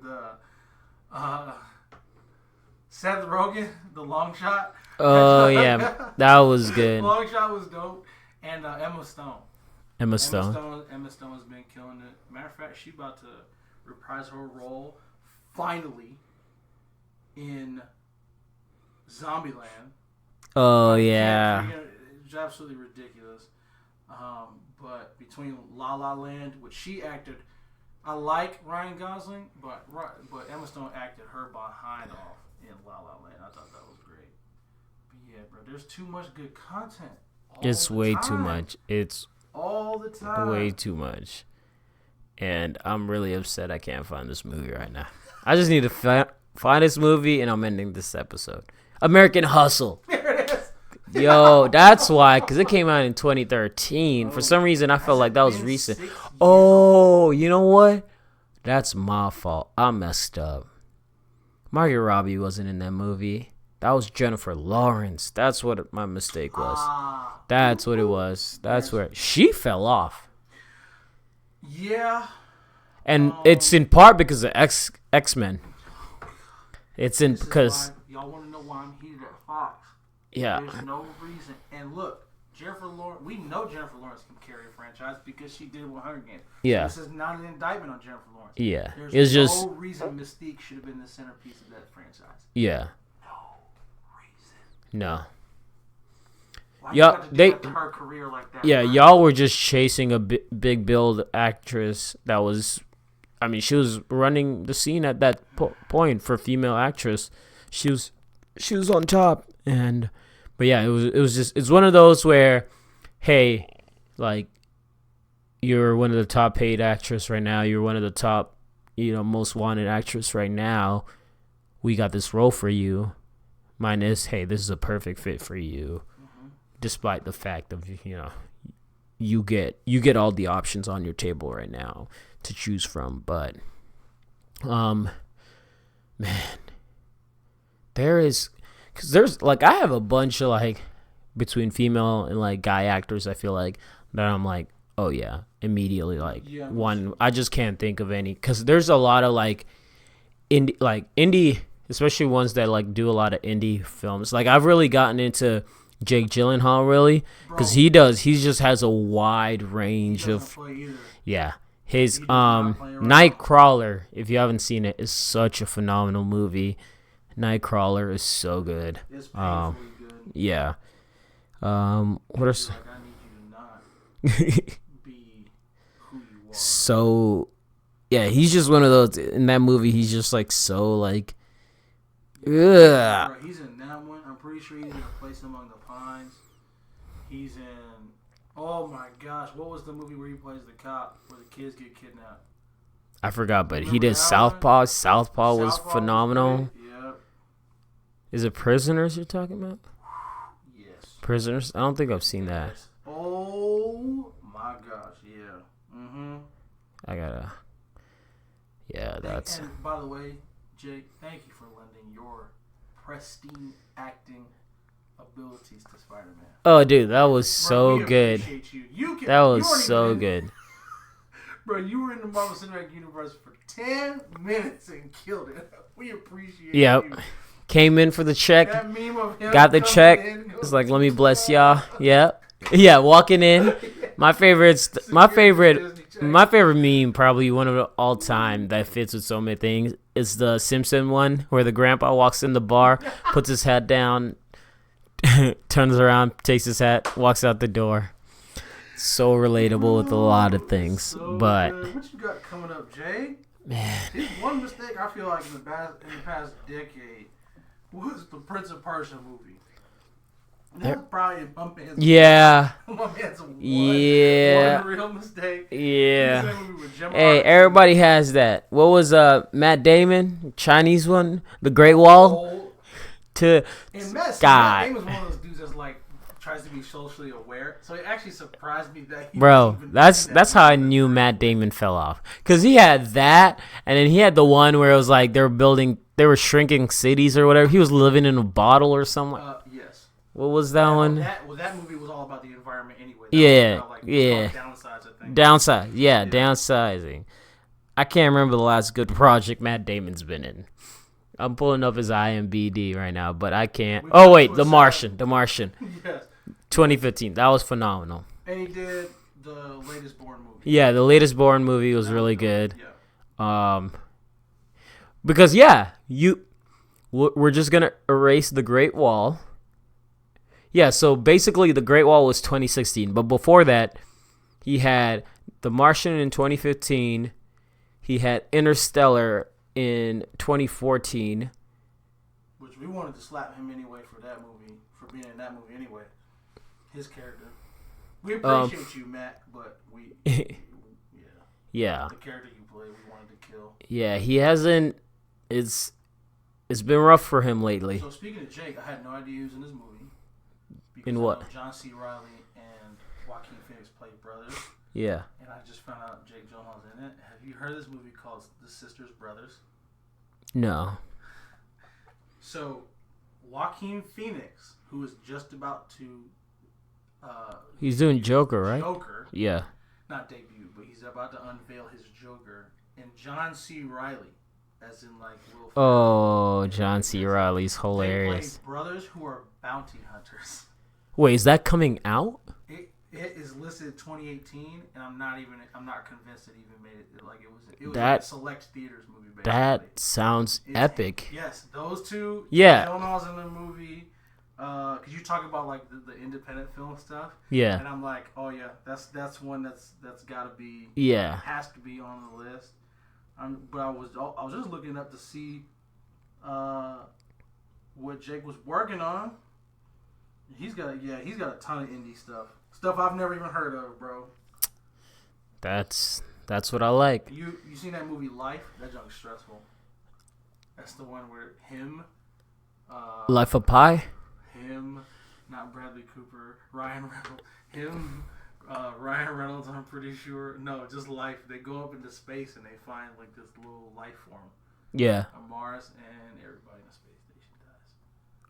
Seth Rogen, The Long Shot. Oh yeah, that was good. Long Shot was dope, and Emma Stone. Emma Stone has been killing it. Matter of fact, she's about to reprise her role finally in Zombieland. Oh yeah, it's absolutely ridiculous. But between La La Land, which she acted, I like Ryan Gosling, but Emma Stone acted her behind off in La La Land. I thought that was great. But yeah, bro, there's too much good content. It's way too much. It's all the time. Way too much. And I'm really upset I can't find this movie right now. I just need to find this movie, and I'm ending this episode. American Hustle. There it is. Yo, that's why, because it came out in 2013. For some reason, I felt like that was recent. Oh, you know what? That's my fault. I messed up. Margot Robbie wasn't in that movie. That was Jennifer Lawrence. That's what my mistake was. That's what it was. That's where she fell off. Yeah. And it's in part because of X-Men. It's in because y'all want to know why I'm heated at Fox. Yeah. There's no reason. And look, Jennifer Lawrence. We know Jennifer Lawrence can carry a franchise because she did it with Hunger Games. Yeah. So this is not an indictment on Jennifer Lawrence. Yeah. There's no reason Mystique should have been the centerpiece of that franchise. Yeah. No reason. No. Why you got to do that to her career like that? Yeah, right? y'all were just chasing a big build actress that was. I mean, she was running the scene at that point for female actress. She was on top, but yeah, it was just it's one of those where, hey, like, you're one of the top paid actress right now. You're one of the top, most wanted actress right now. We got this role for you. Mine is, hey, this is a perfect fit for you, despite the fact of you get all the options on your table right now to choose from. But man, there's like, I have a bunch of like between female and like guy actors, I feel like, that I'm like, oh yeah, immediately, like, one, I just can't think of any, because there's a lot of like indie, especially ones that like do a lot of indie films. Like, I've really gotten into Jake Gyllenhaal, really, because he just has a wide range of, yeah. His Nightcrawler, if you haven't seen it, is such a phenomenal movie. Nightcrawler is so good. It's painfully good. Yeah. What are like, I need you to not be who you are. So, yeah, he's just one of those. In that movie, he's just like so like, ugh. Right, he's in that one. I'm pretty sure he's in A Place Among the Pines. He's in. Oh my gosh, what was the movie where he plays the cop where the kids get kidnapped? I forgot, but he did Southpaw. Southpaw was phenomenal. Yep. Is it Prisoners you're talking about? Yes. Prisoners? I don't think I've seen that. Oh my gosh, yeah. I gotta. Yeah, that's. And by the way, Jake, thank you for lending your pristine acting abilities to Spider-Man. Oh, dude, that was so good. That was so good. Bro, you were in the Marvel Cinematic Universe for 10 minutes and killed it. We appreciate you. Came in for the check. That meme of him got the check. It's like, let me bless y'all. Yep. Yeah, walking in. My favorite meme, probably one of the all time that fits with so many things, is the Simpson one where the grandpa walks in the bar, puts his hat down, turns around, takes his hat, walks out the door. So relatable with a lot of things. So but good. What you got coming up, Jay? Man, his one mistake I feel like in the past decade was the Prince of Persia movie. That's probably in my man's yeah. my man's one real mistake. Yeah. Hey, everybody has that. What was Matt Damon, Chinese one, The Great Wall? And Matt Damon's one of those dudes that's like tries to be socially aware. So it actually surprised me that he that's how I knew Matt Damon fell off. Cause he had that, and then he had the one where it was like they were shrinking cities or whatever. He was living in a bottle or something. Yes. What was that one? That movie was all about the environment anyway. Downsizing. I can't remember the last good project Matt Damon's been in. I'm pulling up his IMDb right now, but I can't. Oh wait, The Martian. Yes. 2015. That was phenomenal. And he did the latest Bourne movie. Yeah, the latest Bourne movie was really good. Yeah. Because we're just gonna erase the Great Wall. Yeah, so basically the Great Wall was 2016, but before that, he had The Martian in 2015. He had Interstellar in 2014. Which we wanted to slap him anyway for that movie, for being in that movie anyway. His character. We appreciate you, Matt, but we yeah. The character you play, we wanted to kill. Yeah, he hasn't. It's been rough for him lately. So speaking of Jake, I had no idea he was in this movie. In what? John C. Reilly and Joaquin Phoenix played brothers. Yeah. And I just found out Jake Gyllenhaal's in it. Have you heard of this movie called The Sisters Brothers? No. So, Joaquin Phoenix, who is just about to... he's doing Joker, right? Joker. Yeah. Not debut, but he's about to unveil his Joker. And John C. Reilly, as in like Will Ferrell. Oh, John C. Reilly's hilarious. They play brothers who are bounty hunters. Wait, is that coming out? It is listed 2018, and I'm not convinced it even made it. Like it was like a select theaters movie. Basically. That sounds epic. Yes, those two. Yeah. Gyllenhaal's in the movie. Because you talk about like the independent film stuff. Yeah. And I'm like, oh yeah, that's one that's got to be. Yeah. Has to be on the list. But I was just looking up to see what Jake was working on. He's got a ton of indie stuff I've never even heard of, bro. That's what I like. You seen that movie Life? That junk's stressful. That's the one where him, Life of Pi. Him, not Bradley Cooper, Ryan Reynolds. Him, Ryan Reynolds. I'm pretty sure. No, just Life. They go up into space and they find like this little life form. Yeah. On Mars, and everybody in the space station dies.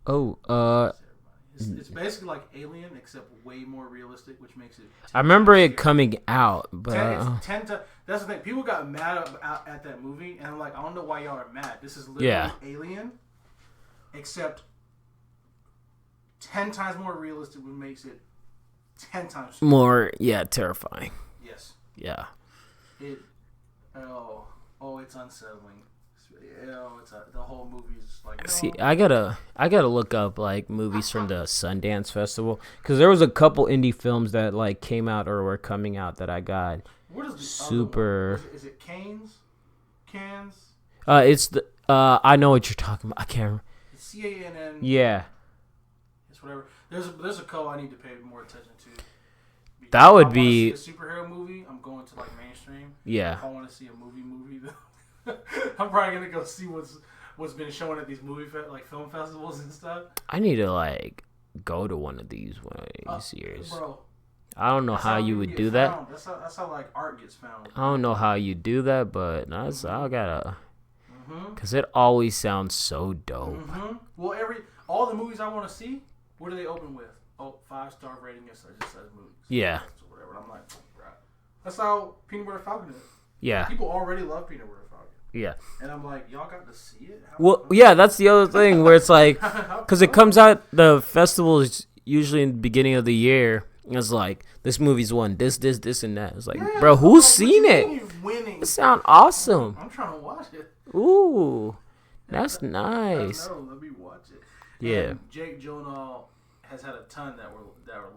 Oh, It's basically like Alien, except way more realistic, which makes it. I remember it coming out, but that's the thing. People got mad at that movie, and I'm like, I don't know why y'all are mad. This is literally Alien, except 10 times more realistic, which makes it 10 times more. Yeah, terrifying. Yes. Yeah. It's unsettling. The whole movie is just like. No. See, I gotta look up like movies from the Sundance Festival because there was a couple indie films that like came out or were coming out that I got. What is the super? Is it Cans? It's the I know what you're talking about. I can't remember. It's CANN. Yeah. It's whatever. There's a co I need to pay more attention to. That would be a superhero movie. I'm going to like mainstream. Yeah. If I want to see a movie though. I'm probably gonna go see what's been shown at these film festivals and stuff. I need to like go to one of these years. Bro, I don't know how you would do that. That's how like art gets found. I don't know how you do that, but I gotta, cause it always sounds so dope. Well, all the movies I want to see, what do they open with? 5-star rating. It just says movies. Yeah. So whatever. I'm like, right. That's how Peanut Butter Falcon is. Yeah. People already love Peanut Butter Falcon. Yeah. And I'm like, y'all got to see it? Yeah, that's the other thing where it's like, because it comes out, the festival is usually in the beginning of the year. It's like, this movie's won this, and that. It's like, bro, who's seen it? It sounds awesome. I'm trying to watch it. Ooh, that's nice. Let me watch it. Yeah. And Jake Gyllenhaal has had a ton that were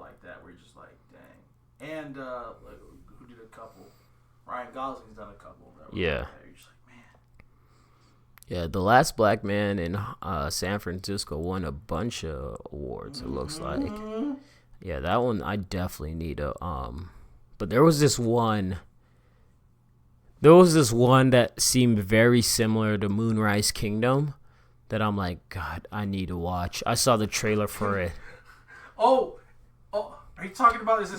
like that. Where you're just like, dang. And who did a couple? Ryan Gosling's done a couple. Yeah. Yeah, The Last Black Man in San Francisco won a bunch of awards, it looks like. Yeah, that one I definitely need to but there was this one that seemed very similar to Moonrise Kingdom that I'm like, God, I need to watch. I saw the trailer for it. Oh, are you talking about is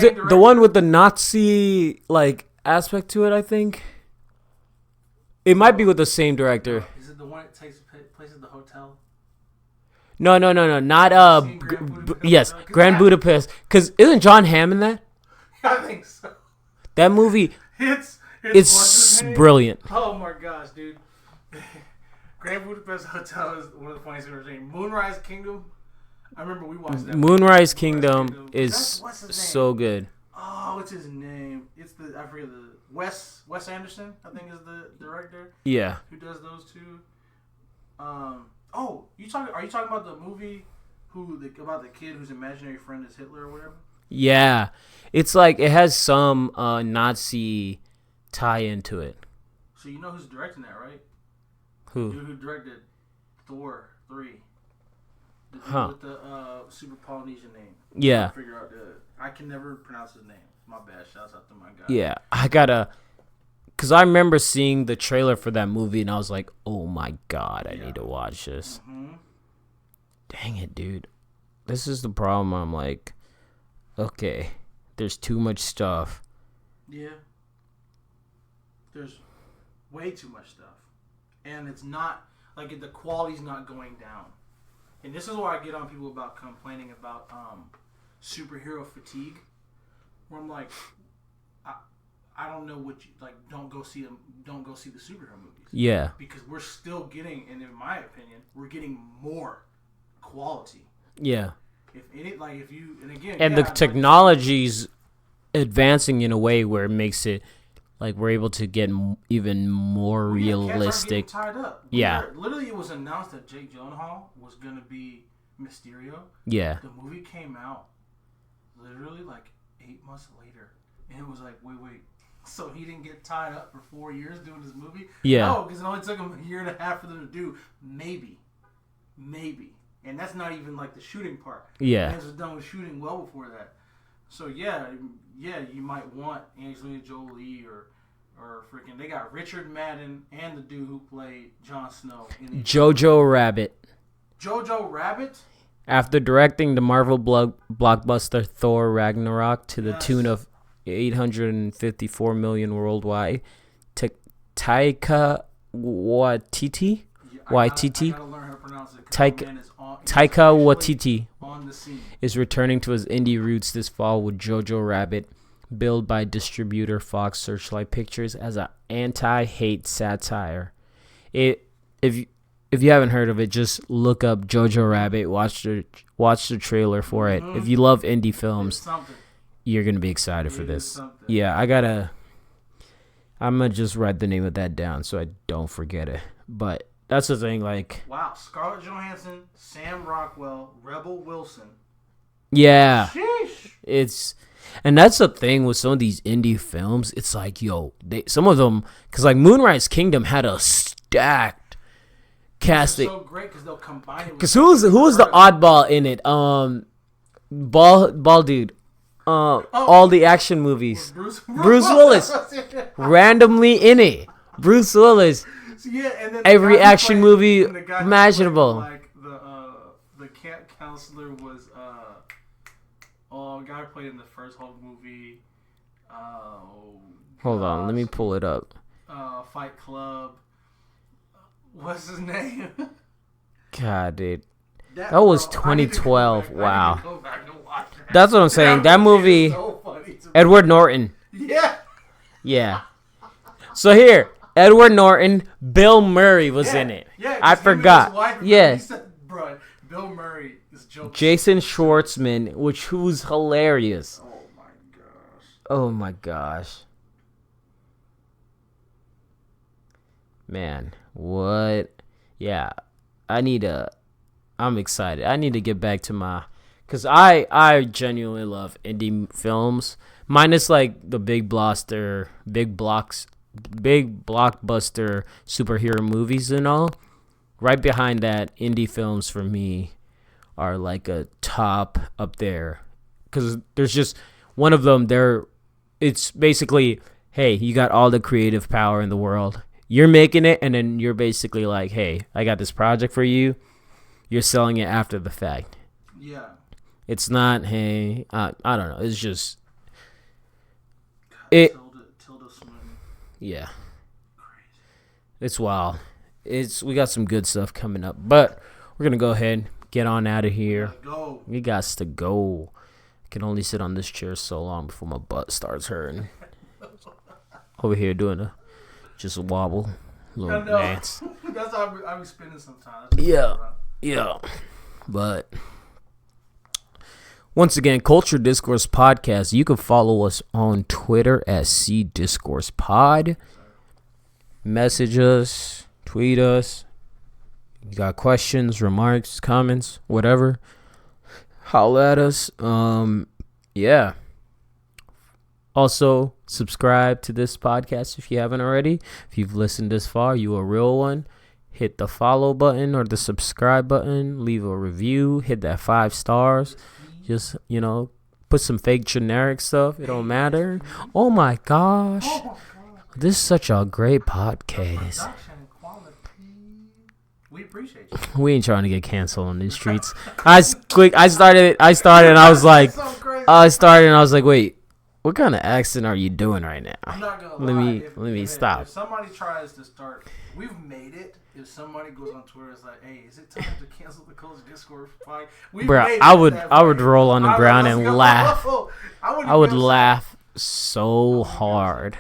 it the one with the Nazi like aspect to it, I think? It might be with the same director. Is it the one that takes place at the hotel? No, not yes, Grand Budapest. Because isn't John Hamm in that? I think so. That movie, it's brilliant. Oh my gosh, dude! Grand Budapest Hotel is one of the funniest things I've ever seen. Moonrise Kingdom. I remember we watched that. Moonrise Kingdom is so good. Oh, what's his name? I forget Wes Anderson, I think, is the director. Yeah. Who does those two? Are you talking about the movie about the kid whose imaginary friend is Hitler or whatever? Yeah. It's like it has some Nazi tie into it. So you know who's directing that, right? Who? The dude who directed Thor 3. The dude with the super Polynesian name. Yeah. I can never pronounce his name. My bad. Shouts out to my guy. Yeah, I gotta, because I remember seeing the trailer for that movie and I was like, oh my God, I need to watch this. Dang it, dude. This is the problem. I'm like, okay, there's too much stuff. Yeah. There's way too much stuff. And it's not, like, the quality's not going down. And this is why I get on people about complaining about superhero fatigue. Where I'm like, I don't know what you like. Don't go see them. Don't go see the superhero movies. Yeah. Because we're still getting, and in my opinion, we're getting more quality. Yeah. And the technology's advancing in a way where it makes it like we're able to get even more realistic. Tied up. Yeah. Literally, it was announced that Jake Gyllenhaal was going to be Mysterio. Yeah. The movie came out literally like 8 months later, and it was like, wait. So he didn't get tied up for 4 years doing this movie? Yeah. No, because it only took him a year and a half for them to do. Maybe. And that's not even like the shooting part. Yeah. He was done with shooting well before that. So yeah, you might want Angelina Jolie or freaking. They got Richard Madden and the dude who played Jon Snow. Jojo Rabbit. Jojo Rabbit. After directing the Marvel blockbuster Thor Ragnarok to the tune of $854 million worldwide, Taika Waititi. I gotta learn how to pronounce it. Taika Waititi is returning to his indie roots this fall with Jojo Rabbit, billed by distributor Fox Searchlight Pictures as an anti-hate satire. If you haven't heard of it, just look up Jojo Rabbit. Watch the trailer for it. If you love indie films, you're gonna be excited for this. Yeah, I'm gonna just write the name of that down so I don't forget it. But that's the thing, like, wow, Scarlett Johansson, Sam Rockwell, Rebel Wilson. Yeah. Sheesh. And that's the thing with some of these indie films. It's like, some of them, because like Moonrise Kingdom had a stacked cast. It's so great because they'll combine it. Because who was the oddball in it? Ball dude. All the action movies. Bruce Willis. Randomly in it. Bruce Willis. Yeah, and then every action movie imaginable. Like the camp counselor was a guy who played in the first Hulk movie. Hold on, let me pull it up. Fight Club. What's his name? God, dude. That was 2012. Wow. That. That's what I'm saying. That movie. So Edward Norton. Yeah. Yeah. So here. Edward Norton, Bill Murray was in it. Yeah, I forgot. Yeah. Bro, Bill Murray is joking. Jason Schwartzman, who's hilarious. Oh my gosh. Man, what? Yeah, I'm excited. I need to get back to because I genuinely love indie films, minus like the big blockbuster superhero movies and all. Right behind that, indie films for me are like a top up there, because there's just one of them it's basically, hey, you got all the creative power in the world, you're making it, and then you're basically like, hey, I got this project for you, you're selling it after the fact. Yeah, it's not, hey, I don't know, it's just yeah. It's wild. We got some good stuff coming up, but we're gonna go ahead, get on out of here. We got to go. I can only sit on this chair so long before my butt starts hurting. Over here doing just a wobble, little dance. That's how I be spinning sometimes. Yeah. But once again, Culture Discourse Podcast. You can follow us on Twitter at CDiscoursePod. Message us, tweet us. You got questions, remarks, comments, whatever, holla at us. Yeah. Also, subscribe to this podcast if you haven't already. If you've listened this far, you a real one. Hit the follow button or the subscribe button. Leave a review. Hit that 5 stars. Just, put some fake generic stuff. It don't matter. Oh my gosh. This is such a great podcast. We appreciate you. We ain't trying to get canceled on these streets. I started and I was like, wait, what kind of accent are you doing right now? I'm not gonna lie. Let me stop. If somebody tries to start, we've made it. If somebody goes on Twitter, it's like, hey, is it time to cancel the Culture Discourse podcast? Bro, I would roll on the ground and laugh. I would laugh so hard.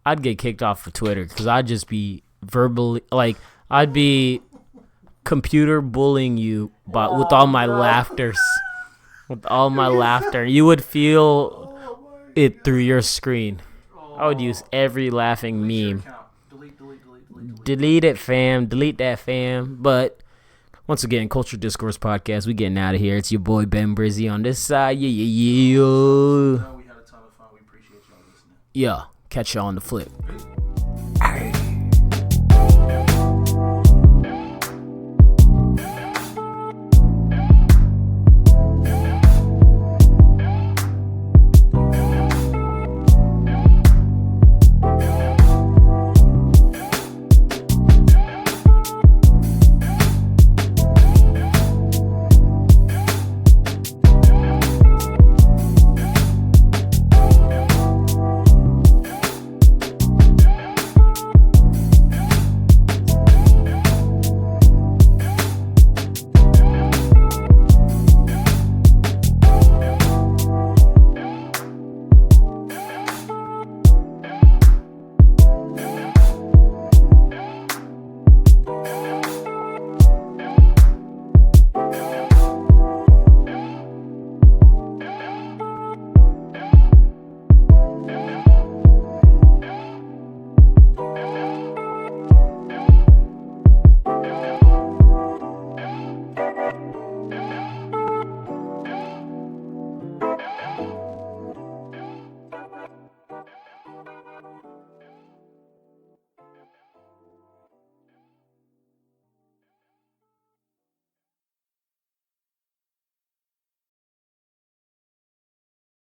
I'd get kicked off of Twitter because I'd just be verbally, like, I'd be computer bullying you, but with all my laughters. With all my laughter. You would feel it through your screen. I would use every laughing meme. Delete it, fam. Delete that, fam. But Once again, Culture Discourse Podcast. We getting out of here. It's your boy Ben Brizzy on this side. Yeah. We had a ton of fun. We appreciate y'all listening. Yeah. Catch y'all on the flip. Peace.